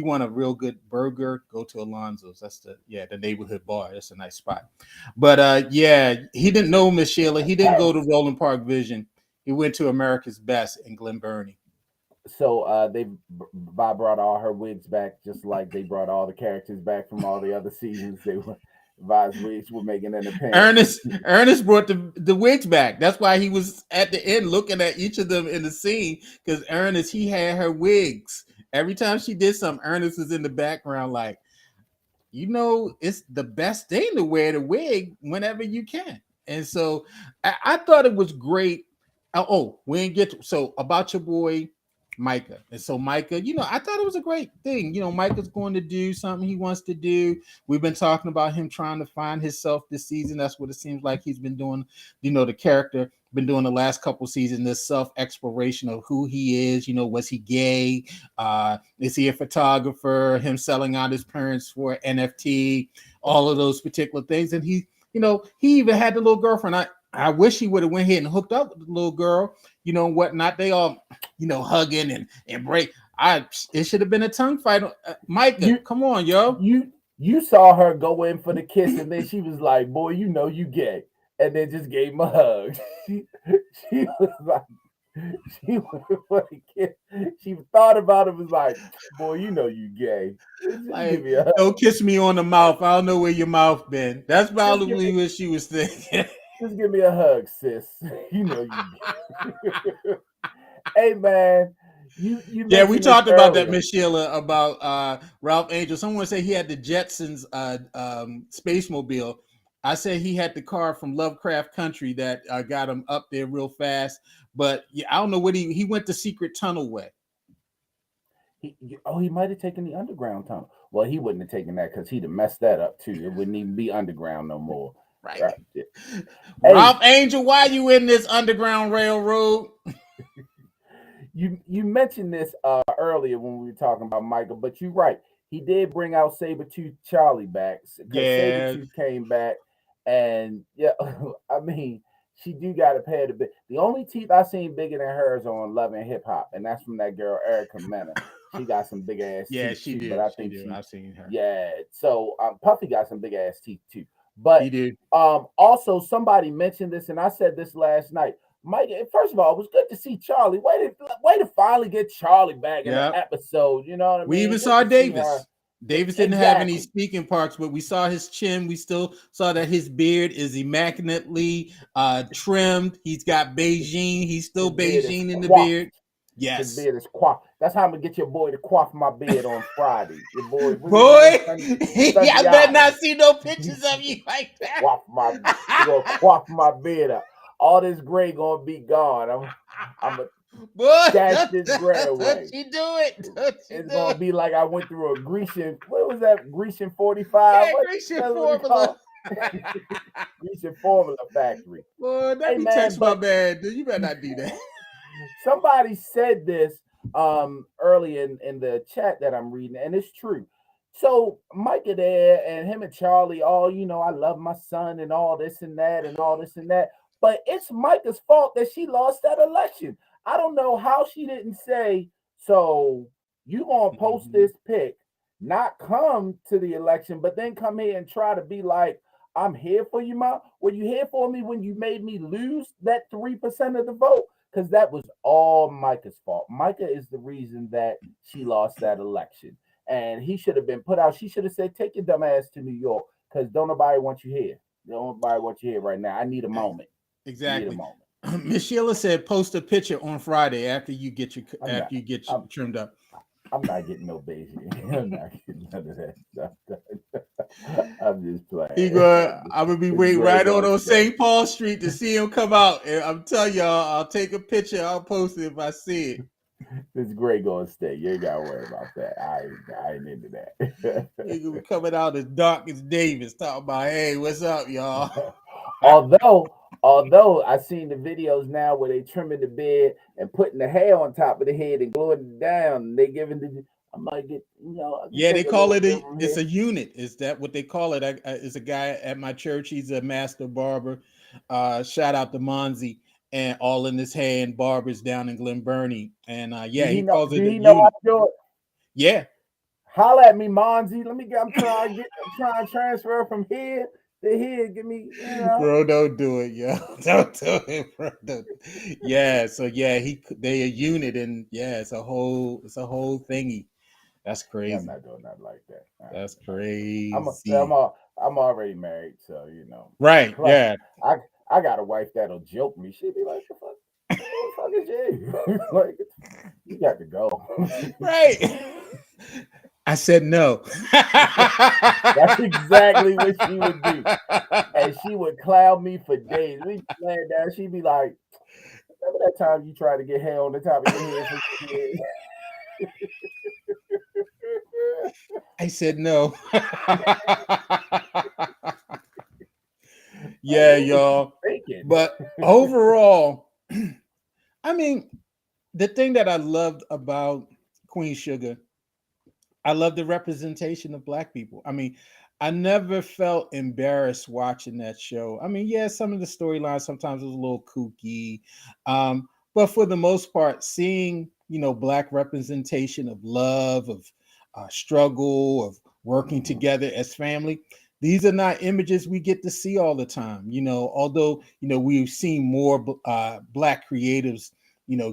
want a real good burger, go to Alonzo's. That's the neighborhood bar. That's a nice spot. But he didn't know Miss Sheila. He didn't go to Roland Park Vision. He went to America's Best in Glen Burnie. they Vi brought all her wigs back, just like they brought all the characters back from all the other seasons. They were Vi's wigs were making an appearance. Ernest brought the wigs back. That's why he was at the end looking at each of them in the scene because Ernest he had her wigs. Every time she did something, Ernest was in the background like, it's the best thing to wear the wig whenever you can. And so I thought it was great. Oh, we didn't get to, so about your boy Micah. And so Micah, I thought it was a great thing. Micah's going to do something he wants to do. We've been talking about him trying to find himself this season. That's what it seems like he's been doing. The character been doing the last couple seasons, this self-exploration of who he is. Was he gay? Is he a photographer? Him selling out his parents for NFT, all of those particular things. And he even had the little girlfriend. I wish he would have went ahead and hooked up with the little girl, whatnot. They all, hugging and break. It should have been a tongue fight. Micah, come on, yo. You saw her go in for the kiss, and then she was like, "Boy, you gay," and then just gave him a hug. She was like, she was like, she thought about it, was like, "Boy, you gay." Just Like, give me a hug. don't kiss me on the mouth. I don't know where your mouth been. That's probably what she was thinking. Just give me a hug, sis. You gay. Hey man, you Yeah, we mentioned this talked about that, earlier. Miss Sheila, about Ralph Angel. Someone said he had the Jetsons space mobile. I said he had the car from Lovecraft Country that got him up there real fast. But yeah, I don't know what he went the secret tunnel way. He might have taken the underground tunnel. Well, he wouldn't have taken that because he'd have messed that up too. It wouldn't even be underground no more. Right. Right. Hey, Ralph Angel, why you in this underground railroad? you mentioned this earlier when we were talking about Michael, but you're right. He did bring out Sabretooth Charlie back because Yeah. Sabretooth came back, and yeah, I mean, she do got a pair of bit. The only teeth I seen bigger than hers on Love and Hip Hop, and that's from that girl Erica Mena. She got some big ass Yeah, teeth she too, do. but I She think do. she, I've seen her. yeah. So Puffy got some big ass teeth too. He But did. also somebody mentioned this, and I said this last night. Mike, first of all, it was good to see Charlie. Way to finally get Charlie back in the Yeah. episode. You know what I We mean? even Good saw to see her. Davis. Davis didn't have any Exactly. speaking parts, but we saw his chin. We still saw that his beard is immaculately trimmed. He's got Beijing. He's still His beard is Beijing in the coiffed. beard. His Yes. beard is coiffed. That's how I'm gonna get your boy to coiff my beard on Friday. Your boy, what's his name? Boy, I better Sundiata. not see no pictures of you like that. Quaff my, he gonna quaff my beard up. All this gray gonna be gone. I'm a Boy, dash this gray don't away. you do it. Don't you It's do gonna it. be like I went through a Grecian. What was that? Grecian 45. Yeah, What Grecian that's what it formula. called? Grecian Formula Factory. Boy, let Hey me man, text my but man. You better not do that. somebody said this early in the chat that I'm reading, and it's true. So Micah there and him and Charlie, all I love my son and all this and that and all this and that. But it's Micah's fault that she lost that election. I don't know how she didn't say, so you gonna post Mhm. this pic, not come to the election, but then come here and try to be like, I'm here for you, Ma. Were you here for me when you made me lose that 3% of the vote? Because that was all Micah's fault. Micah is the reason that she lost that election. And he should have been put out. She should have said, take your dumb ass to New York because don't nobody want you here. Don't nobody want you here right now. I need a moment. I need a Exactly. moment. Miss Sheila said, "Post a picture on Friday I'm not. after you get I'm, trimmed up." I'm not getting no Beijing. I'm not getting none of that stuff done. I'm just He playing. go. I'm gonna be It's waiting Greg right on on stage. St. Paul Street to see him come out. And I'm telling y'all, I'll take a picture. I'll post it if I see it. It's Greg on stage. You ain't gotta worry about that. I ain't into He gonna be that. coming out as dark as Davis, talking about, "Hey, what's up, y'all?" although I seen the videos now where they trimming the beard and putting the hair on top of the head and gluing it down, and they giving the. I might get, I can Yeah, they take a call little it bit from it's here. a unit. Is that what they call it? Is a guy at my church. He's a master barber. Shout out to Monzi and all in his hand barbers down in Glen Burnie. And Do yeah, he he know? calls Do it a he know I unit. do it? Yeah, Holla at me, Monzi. Let me get. I'm trying to transfer from here to here. Give me. bro, don't do it, yo. Don't do it, bro. Yeah, so yeah, they a unit, and yeah, it's a whole thingy. That's Yeah, I'm crazy. not doing nothing like that. I ain't That's doing nothing like that. crazy. I'm already married, so Right, Plus, yeah. I I got a wife that'll joke me. She'd be like, the fuck is you?" Like, you got to go. Right. I said no. That's exactly what she would do. And she would clown me for days. We playing down. She'd be like, Remember that time you tried to get hair on the top of your head for your kid? I said no. Like, Yeah, what was you y'all. thinking? But overall, I mean, the thing that I loved about Queen Sugar, I love the representation of black people. I mean, I never felt embarrassed watching that show. I mean, yeah, some of the storylines sometimes was a little kooky, but for the most part, seeing black representation of love, of struggle, of working Mhm. together as family. These are not images we get to see all the time. Although we've seen more black creatives,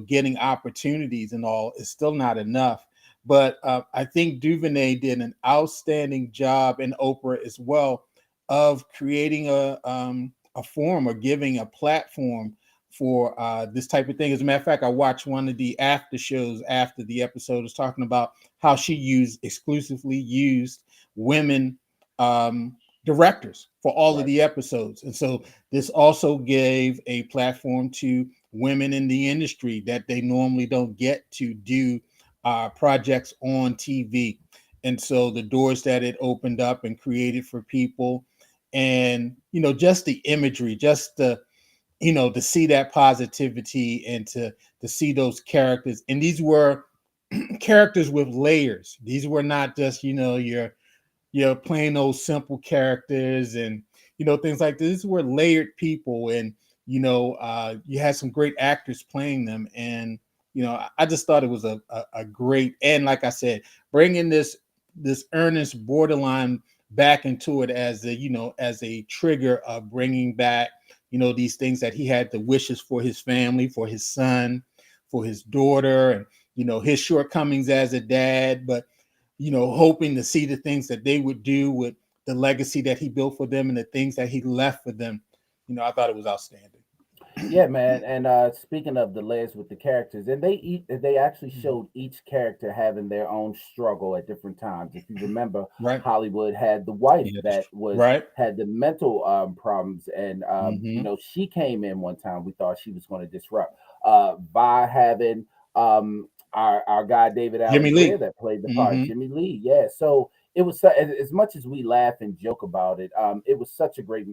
getting opportunities and all, it's still not enough. But I think Duvernay did an outstanding job, and Oprah as well, of creating a forum or giving a platform for this type of thing. As a matter of fact, I watched one of the after shows after the episode was talking about how she exclusively used women directors for all of Right. the episodes. And so this also gave a platform to women in the industry that they normally don't get to do projects on TV. And so the doors that it opened up and created for people, and just the imagery, just the to see that positivity and to see those characters. And these were characters with layers. These were not just your plain old simple characters, and things like this. These were layered people, and you had some great actors playing them. And I just thought it was a great, and like I said, bringing this earnest borderline back into it as as a trigger of bringing back these things that he had, the wishes for his family, for his son, for his daughter, and his shortcomings as a dad, but hoping to see the things that they would do with the legacy that he built for them and the things that he left for them. I thought it was outstanding. Yeah, man. And speaking of the layers with the characters, and they actually Mhm. showed each character having their own struggle at different times. If you remember, Right. Hollywood had the wife Yeah. that was Right. had the mental problems, and Hmm. she came in one time. We thought she was going to disrupt. By having our guy David Allen Jimmy Greer Lee. that played the part, Hmm. Jimmy Lee. Yeah, so it was as much as we laugh and joke about it. It was such a great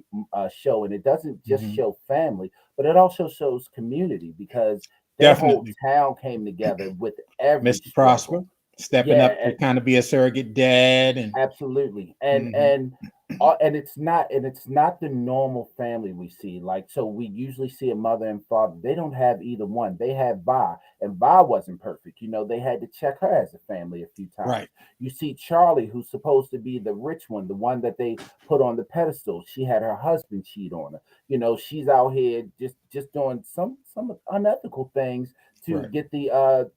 show, and it doesn't just Hmm. show family, but it also shows community because their whole Definitely. town came together with every Mr. Prosper struggle. stepping Yeah, up to kind of be a surrogate dad, and absolutely. hmm And it's not the normal family we see. Like, so we usually see a mother and father. They don't have either one. They have Vi, and Vi wasn't perfect. They had to check her as a family a few times. right, You see Charlie, who's supposed to be the rich one, the one that they put on the pedestal. She had her husband cheat on her. She's out here just doing some unethical things to right, get the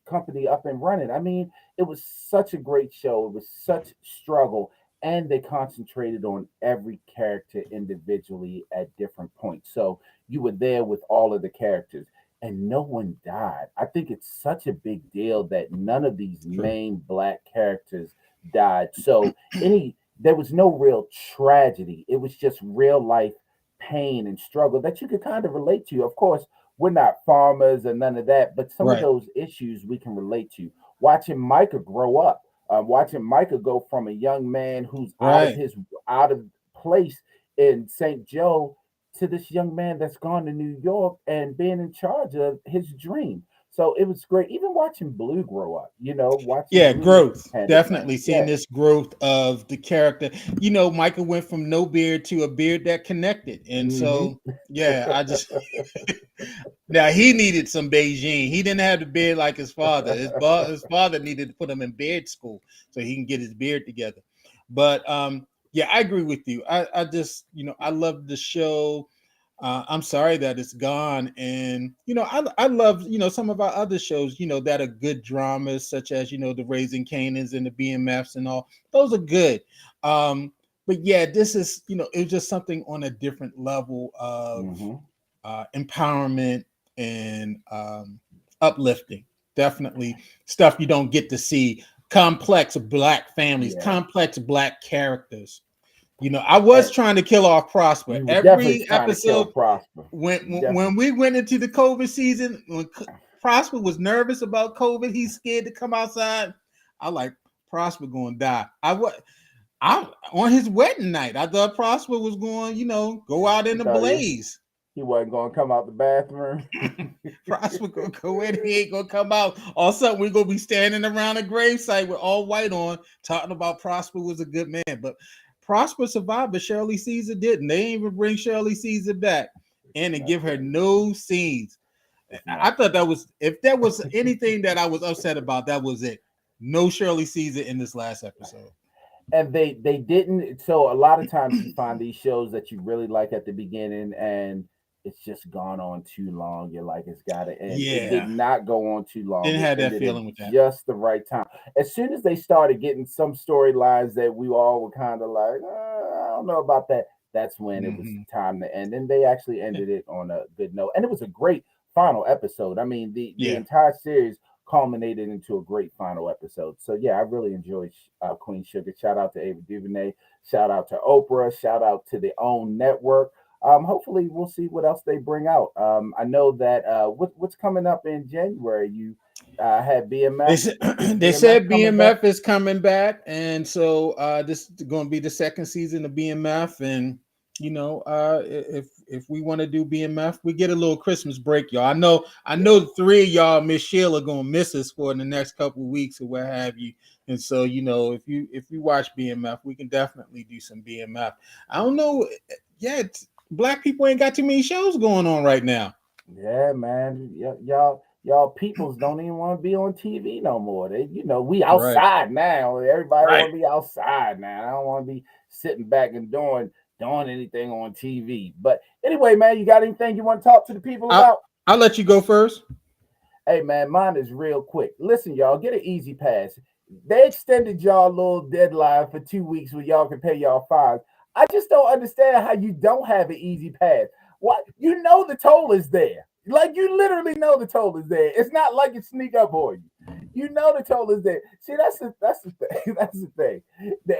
company up and running. I mean, it was such a great show. It was such struggle, and they concentrated on every character individually at different points. So you were there with all of the characters, and no one died. I think it's such a big deal that none of these true, main black characters died. So there was no real tragedy. It was just real life pain and struggle that you could kind of relate to. Of course, we're not farmers and none of that, but some of right, those issues we can relate to. Watching Micah grow up, watching Micah go from a young man who's right. out of place in St. Joe to this young man that's gone to New York and being in charge of his dream. So it was great. Even watching Blue grow up, watching Yeah, Blue growth. handle Definitely things. seeing Yeah. this growth of the character. Michael went from no beard to a beard that connected. And Hmm. so, yeah, I just now he needed some Beijing. He didn't have the beard like his father. His father needed to put him in beard school so he can get his beard together. But yeah, I agree with you. I just, I love the show. I'm sorry that it's gone. And I love some of our other shows that are good dramas, such as the Raising Canaans and the BMFs and all. Those are good. But yeah, this is it's just something on a different level of Hmm. empowerment and uplifting. Definitely stuff you don't get to see. Complex black families, Yeah. complex black characters. I was And trying to kill off Prosper you were definitely every trying to kill episode. Prosper. when You when definitely we went into the COVID season, when Prosper was nervous about COVID, he's scared to come outside. I like Prosper going to die. I on his wedding night, I thought Prosper was going, go out in you the thought blaze. he wasn't gonna come out the bathroom. Prosper gonna go in, he ain't gonna come out. All of a sudden, we're gonna be standing around a gravesite with all white on, talking about Prosper was a good man. But Prosper survived, but Shirley Caesar didn't. They didn't even bring Shirley Caesar back and to Not give her Shirley. no scenes. It's I not thought that Shirley. was, if there was anything that I was upset about, that was it. No Shirley Caesar in this last episode. And they didn't. So a lot of times you find these shows that you really like at the beginning, and it's just gone on too long. You're like, it's got to end. It did Yeah, not go on too long. didn't It have that ended at feeling with that. just the right time. As soon as they started getting some storylines that we all were kind of like, I don't know about that. That's when it was Hmm. time to end, and they actually Yeah, ended it on a good note. And it was a great final episode. I mean, the yeah. entire series culminated into a great final episode. So yeah, I really enjoyed Queen Sugar. Shout out to Ava DuVernay. Shout out to Oprah. Shout out to the OWN network. Hopefully, we'll see what else they bring out. I know that what's coming up in January. You had They BMF. said Is they BMF said coming back? BMF is coming back, and so this is going to be the second season of BMF. And if we want to do BMF, we get a little Christmas break, y'all. I know the three of y'all, Miss Sheila, gonna miss us for the next couple of weeks or what have you. And so if you watch BMF, we can definitely do some BMF. I don't know, yeah, black people ain't got too many shows going on right now. Yeah, man. Y'all peoples don't even want to be on TV no more. We Right, outside now. Everybody right. want to be outside now. I don't want to be sitting back and doing anything on TV. But anyway, man, you got anything you want to talk to the people I'll about? I'll let you go first. Hey man, mine is real quick. Listen, y'all, get an easy pass. They extended y'all little deadline for 2 weeks where y'all can pay y'all fines. I just don't understand how you don't have an easy pass. What you know the toll is there. Like you literally know the toll is there. It's not like it sneak up on you. You know the toll is there. See, that's the thing. That's the thing.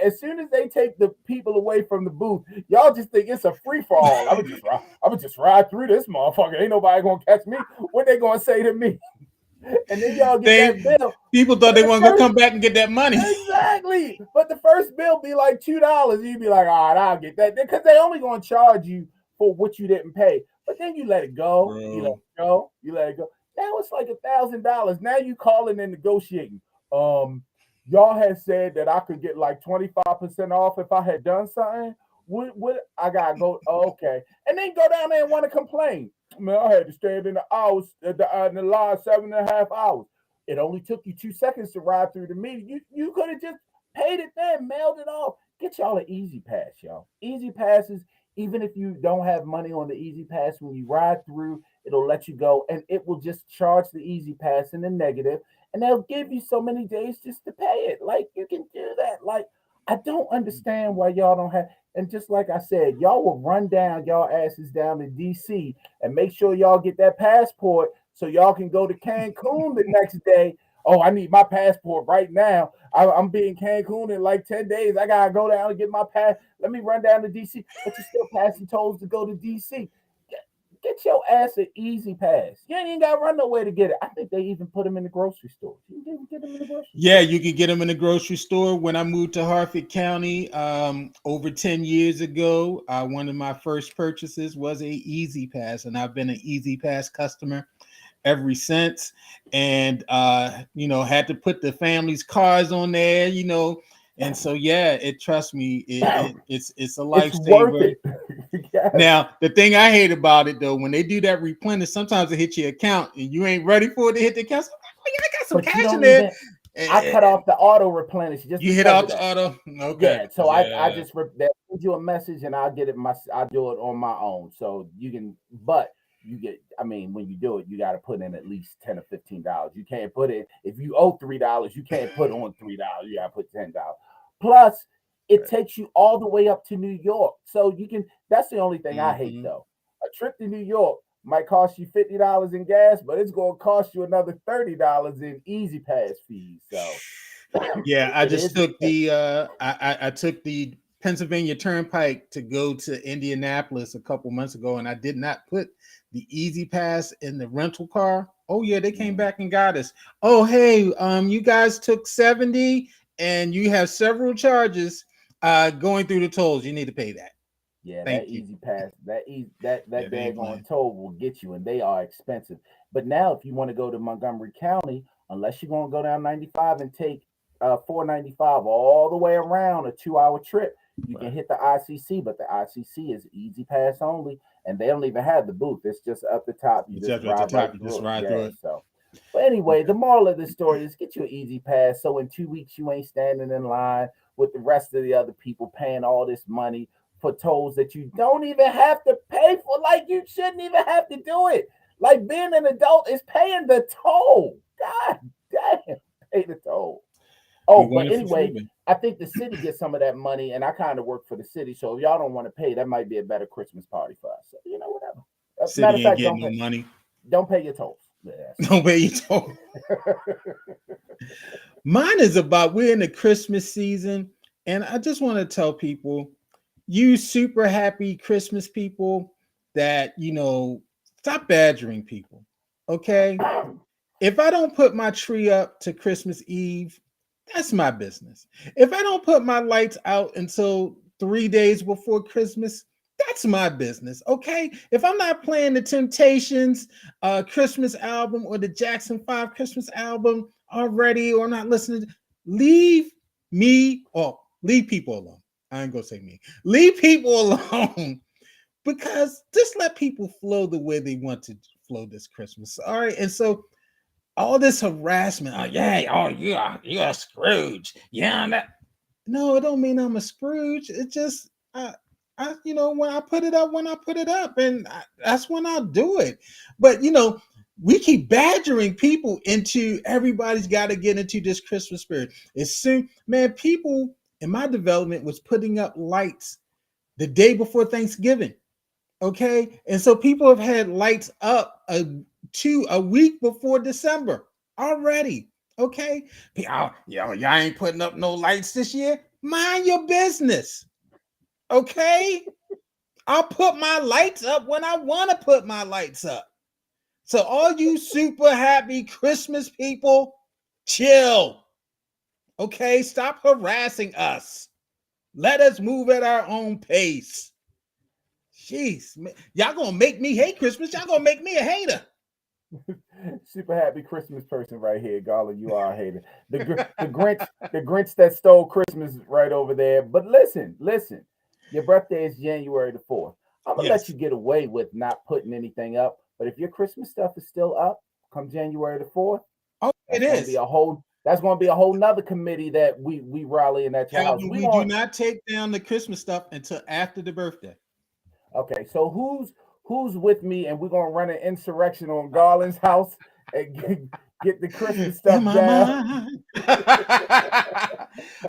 As soon as they take the people away from the booth, y'all just think it's a free for all. I'm gonna just ride through this motherfucker. Ain't nobody gonna catch me. What they gonna say to me? And then y'all get They that bill. People thought But they the weren't gonna first come back and get that money. exactly. But the first bill be like $2. You'd be like, all right, I'll get that. Because they only gonna charge you for what you didn't pay. But then you let it go. You let Bro, it go. You let it go. Now it's like $1,000. Now you calling and negotiating. Um, y'all had said that I could get like 25% off if I had done something. What I gotta go? Oh, okay, and then go down there and want to complain. Man, I had to stand in the hours in the line 7.5 hours. It only took you 2 seconds to ride through the meeting. You could have just paid it there, mailed it off. Get y'all an easy pass, y'all. Easy passes, even if you don't have money on the easy pass, when you ride through, it'll let you go and it will just charge the easy pass in the negative, and they'll give you so many days just to pay it. Like you can do that. Like I don't understand why y'all don't have. And just like I said, y'all will run down y'all asses down to DC and make sure y'all get that passport so y'all can go to Cancun the next day. Oh, I need my passport right now. I'm being Cancun in like 10 days. I gotta go down and get my pass. Let me run down to DC. But you're still passing tolls to go to DC. Get your ass an easy pass. You ain't even got to run nowhere to get it. I think they even put them in the grocery store. You can get them in the grocery yeah, store. you can get them in the grocery store. When I moved to Harford County over 10 years ago, one of my first purchases was a Easy Pass, and I've been an Easy Pass customer ever since. And had to put the family's cars on there, and so yeah, trust me, it's a It's worth lifesaver. it. Yes. Now, the thing I hate about it though, when they do that replenish, sometimes it hits your account and you ain't ready for it to hit the account. So, oh, yeah, I got some But you cash in don't there. even. I cut And off the auto replenish just you hit because off of the that. auto. Okay. Yeah, so I Yeah. just they send you a message and I'll get it I do it on my own. So you can, but you get. I mean, when you do it, you got to put in at least $10 or $15. You can't put in if you owe $3. You can't put on $3. You got to put $10. Plus, it Right. takes you all the way up to New York. So you can. That's the only thing I hate Hmm. though. A trip to New York might cost you $50 in gas, but it's going to cost you another $30 in Easy Pass fees. So Yeah, I it just is took expensive. the I took the Pennsylvania Turnpike to go to Indianapolis a couple months ago, and I did not put the Easy Pass in the rental car. Oh yeah, they came Mhm. back and got us. Oh hey, you guys took 70, and you have several charges going through the tolls. You need to pay that. Yeah, that Thank you. easy pass, that Yeah, that they ain't daggone playing. toll will get you, and they are expensive. But now, if you want to go to Montgomery County, unless you're going to go down 95 and take 495 all the way around a 2 hour trip, you can Right. hit the ICC. But the ICC is easy pass only, and they don't even have the booth. It's just up the top. You It's just up at the drive right top. You just through it. ride through Yeah. it. So, but anyway, the Okay. moral of the story is get you an easy pass. So in 2 weeks, you ain't standing in line with the rest of the other people paying all this money for tolls that you don't even have to pay for. Like you shouldn't even have to do it. Like being an adult is paying the toll. God damn, pay the toll. We Oh, but want it for free, anyway, man. I think the city gets some of that money, and I kind of work for the city. So if y'all don't want to pay, that might be a better Christmas party for us. So, whatever. Matter of City ain't fact, getting no money. don't pay your tolls. Yeah, that's No way you told. it. Mine is about we're in the Christmas season, and I just want to tell people, you super happy Christmas people, that stop badgering people. Okay, if I don't put my tree up to Christmas Eve, that's my business. If I don't put my lights out until 3 days before Christmas, that's my business. Okay. If I'm not playing the Temptations Christmas album or the Jackson 5 Christmas album already, or not listening, leave me or leave people alone. I ain't gonna say me. Leave people alone because just let people flow the way they want to flow this Christmas. All right. And so all this harassment, oh yeah, oh you're a Scrooge. Yeah, that no, it don't mean I'm a Scrooge. It just when I put it up, and that's when I'll do it. But we keep badgering people into everybody's got to get into this Christmas spirit. It's soon, man. People in my development was putting up lights the day before Thanksgiving. Okay, and so people have had lights up a week before December already. Okay, y'all ain't putting up no lights this year. Mind your business. Okay, I'll put my lights up when I want to put my lights up. So all you super happy Christmas people, chill. Okay, stop harassing us. Let us move at our own pace. Jeez, man. Y'all gonna make me hate Christmas. Y'all gonna make me a hater. Super happy Christmas person right here, Garland. You are a hater. The Grinch that stole Christmas right over there. But listen. Your birthday is January 4th. I'm gonna let Yes. you get away with not putting anything up. But if your Christmas stuff is still up come January 4th, Oh, it that's gonna be is. a whole nother committee that we rallying at your house. Calvin, We we do going not take down the Christmas stuff until after the birthday. okay. So who's with me, and we're gonna run an insurrection on Garland's house and get the Christmas In stuff my down. mind.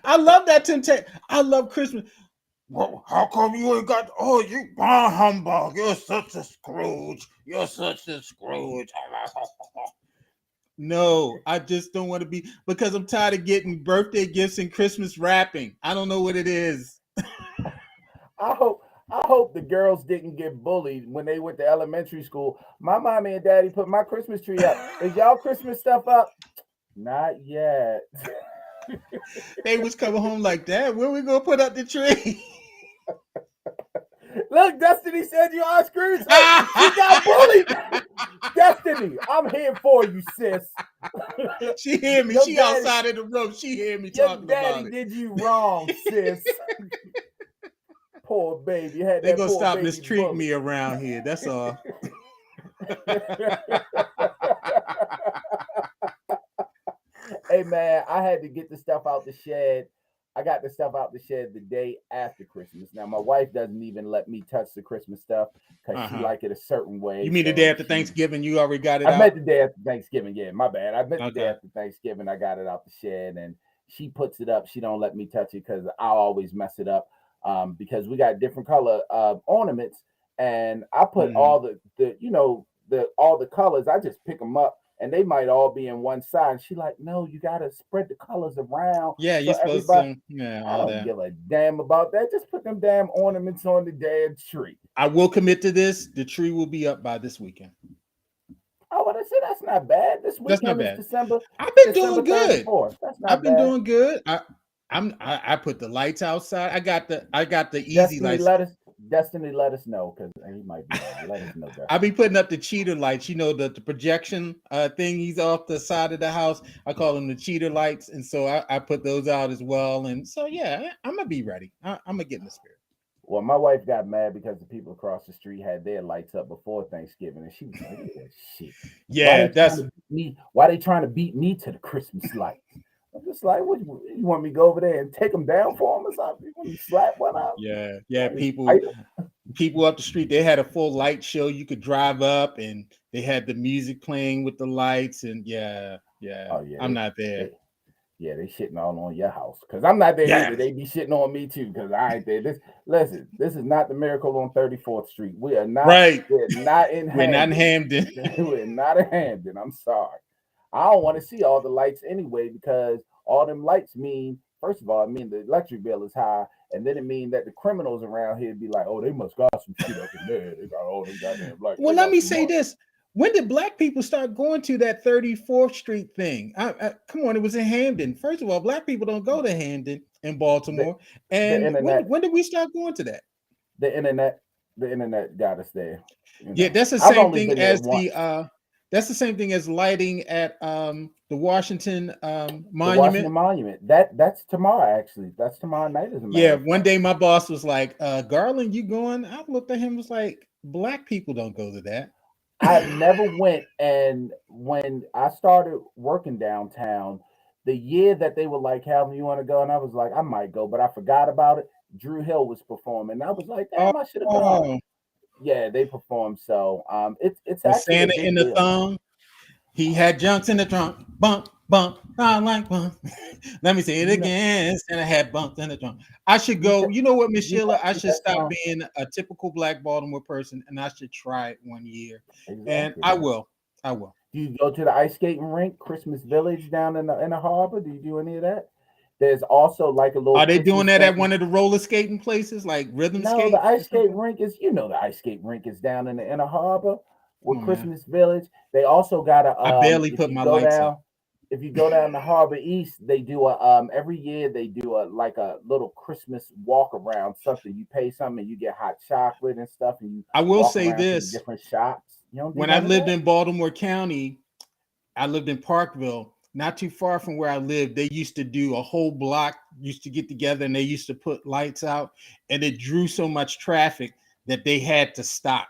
I love that temptation. I love Christmas. Well, how come you ain't got? Oh, you humbug! You're such a Scrooge. You're such a Scrooge. No, I just don't want to be because I'm tired of getting birthday gifts and Christmas wrapping. I don't know what it is. I hope I hope the girls didn't get bullied when they went to elementary school. My mommy and daddy put my Christmas tree up. Is y'all Christmas stuff up? Not yet. They was coming home like that. Where we gonna put up the tree? Look, Destiny said you are Scrooge. Look, she got bullied. Destiny, I'm here for you, sis. She hear me. your She daddy, outside of the room. She hear me your talking daddy about did you wrong, it. sis. Poor baby. You had They that gonna poor stop baby mistreating bully. me around here. That's all. Hey man, I had to get the stuff out the shed. I got the stuff out the shed the day after Christmas. Now my wife doesn't even let me touch the Christmas stuff because she Uh-huh. like it a certain way. You mean the day So after Thanksgiving? You already got it I out. meant the day after Thanksgiving. Yeah, my bad. I meant the day Okay. after Thanksgiving. I got it out the shed, and she puts it up. She don't let me touch it because I'll always mess it up. Because we got different color ornaments, and I put Mm-hmm. all the all the colors. I just pick them up and they might all be in one side. And she like, no, you gotta spread the colors around Yeah, you're so supposed everybody. to. Yeah, I all don't that. give a damn about that. Just put them damn ornaments on the damn tree. I will commit to this. The tree will be up by this weekend. I want to say that's not bad. This That's not weekend is bad. December I've been December doing third and good. fourth. That's I've not been bad. doing good. I put the lights outside. I got the easy Destiny, lights. let us know because he might be on. Let us know, I be Destiny. putting up the cheater lights. You know the projection thing. He's off the side of the house. I call them the cheater lights, and so I put those out as well. And so yeah, I'm gonna be ready. I'm gonna get in the spirit. Well, my wife got mad because the people across the street had their lights up before Thanksgiving, and she was like, "Look at that shit! Why Yeah, they trying that's to beat me? Why they trying to beat me to the Christmas lights?" I'm just like, "What you want me to go over there and take them down for them or something? You want me to slap one out? You yeah. want me to People fight 'em?" people up the street. They had a full light show. You could drive up, and they had the music playing with the lights. And yeah. Oh yeah, I'm not there. they yeah, they shitting all on your house because I'm not there either. Yes, They be shitting on me too because I ain't there. This is not the Miracle on 34th Street. right. We're not in We're not in Hamden. Hamden. We're not in Hamden. I'm sorry. I don't want to see all the lights anyway because all them lights mean, first of all, it mean the electric bill is high, and then it mean that the criminals around here be like, oh, they must got some shit up in there. They got all them goddamn lights. Well, They let got me some say money. this. When did black people start going to that 34th Street thing? Come on, it was in Hamden. First of all, black people don't go to Hamden in The Baltimore. the And when internet, when did we start going to that? the internet, the internet got us there. You Yeah, know, that's the I've same only thing been there as the once. lighting at the Washington The Washington Monument. Monument. That's tomorrow actually. That's tomorrow night, as a matter Yeah, of one fact. day my boss was like, Garland, you going? I looked at him, was like, black people don't go to that. I've never went, and when I started working downtown, the year that they were like, "Calvin, you want to go?" and I was like, "I might go," but I forgot about it. Drew Hill was performing. I was like, "Damn, I should have gone." Oh, Yeah, they performed. So it's with actually a Santa in big the deal. thong. He had junks in the trunk. Bump, bump, I like bump. Let me say it You know, again. And I had bumps in the trunk. I should you go. said You know what, Miss you Sheila? never I heard should that stop song. being a typical black Baltimore person and I should try it one year. And Exactly. I will. I will. Do you go to the ice skating rink, Christmas Village down in the harbor? Do you do any of that? There's also like a little Are they doing Christmas that at thing. one of the roller skating places like Rhythm No, the Skate or ice skate something? rink is, the ice skate rink is down in the inner harbor Come with on, man. Christmas Village. They also got a I barely put my lights up. if you go down the harbor east, they do a every year they do a like a little Christmas walk around something. You pay something and you get hot chocolate and stuff and you I will walk say around to the this. different shops. You don't do When I none of lived that? in Baltimore County, I lived in Parkville, not too far from where I lived. They used to do a whole block, used to get together and they used to put lights out, and it drew so much traffic that they had to stop.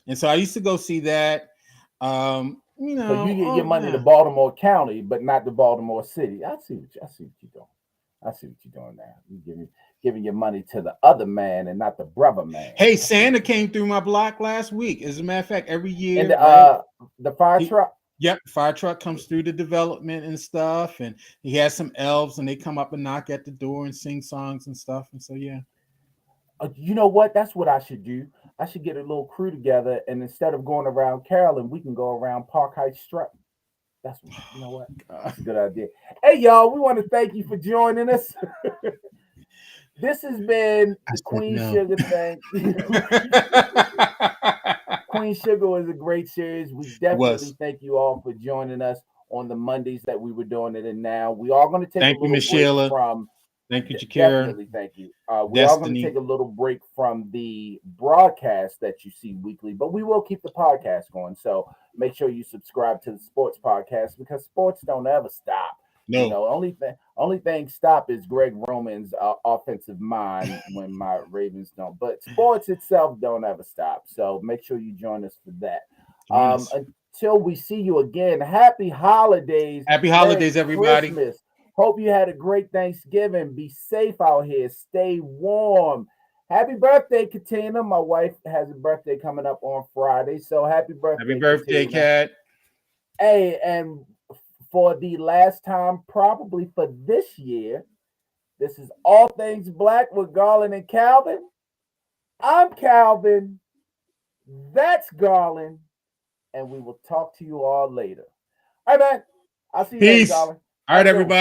And so I used to go see that. So you get your Oh money to yeah, Baltimore County, but not to Baltimore City. I see what you're doing. I see what you're doing now. You giving your money to the other man and not the brother man. hey, I see what Santa you're doing. came through my block last week. As a matter of fact, every And year, right? the fire He, truck. yep, fire truck comes through the development and stuff, and he has some elves, and they come up and knock at the door and sing songs and stuff. And so yeah, You know what? That's what I should do. I should get a little crew together, and instead of going around Carolyn, we can go around Park Heights Strut. You know what? God. That's a good idea. Hey, y'all, we want to thank you for joining us. This has been I the said Queen no. Sugar thing. Queen Sugar was a great series. We It was. definitely thank you all for joining us on the Mondays that we were doing it. And now we are going to take a Thank you, little Miss break Sheila. from. Thank you, Jakira. Definitely thank you. We are going to take Destiny. a little break from the broadcast that you see weekly, but we will keep the podcast going. So make sure you subscribe to the sports podcast because sports don't ever stop. You No. know, only thing stop is Greg Roman's offensive mind when my Ravens don't. But sports itself don't ever stop. So make sure you join us for that. Join us. Until we see you again, happy holidays, Happy Merry holidays, everybody. Christmas. Hope you had a great Thanksgiving. Be safe out here. Stay warm. Happy birthday, Katina. My wife has a birthday coming up on Friday. So happy Happy birthday, birthday, Katina. Cat. Hey, and for the last time, probably for this year, this is All Things Black with Garland and Calvin. I'm Calvin. That's Garland. And we will talk to you all later. Hey man, I'll see you later, Peace. Garland. All Have right, a good one. everybody.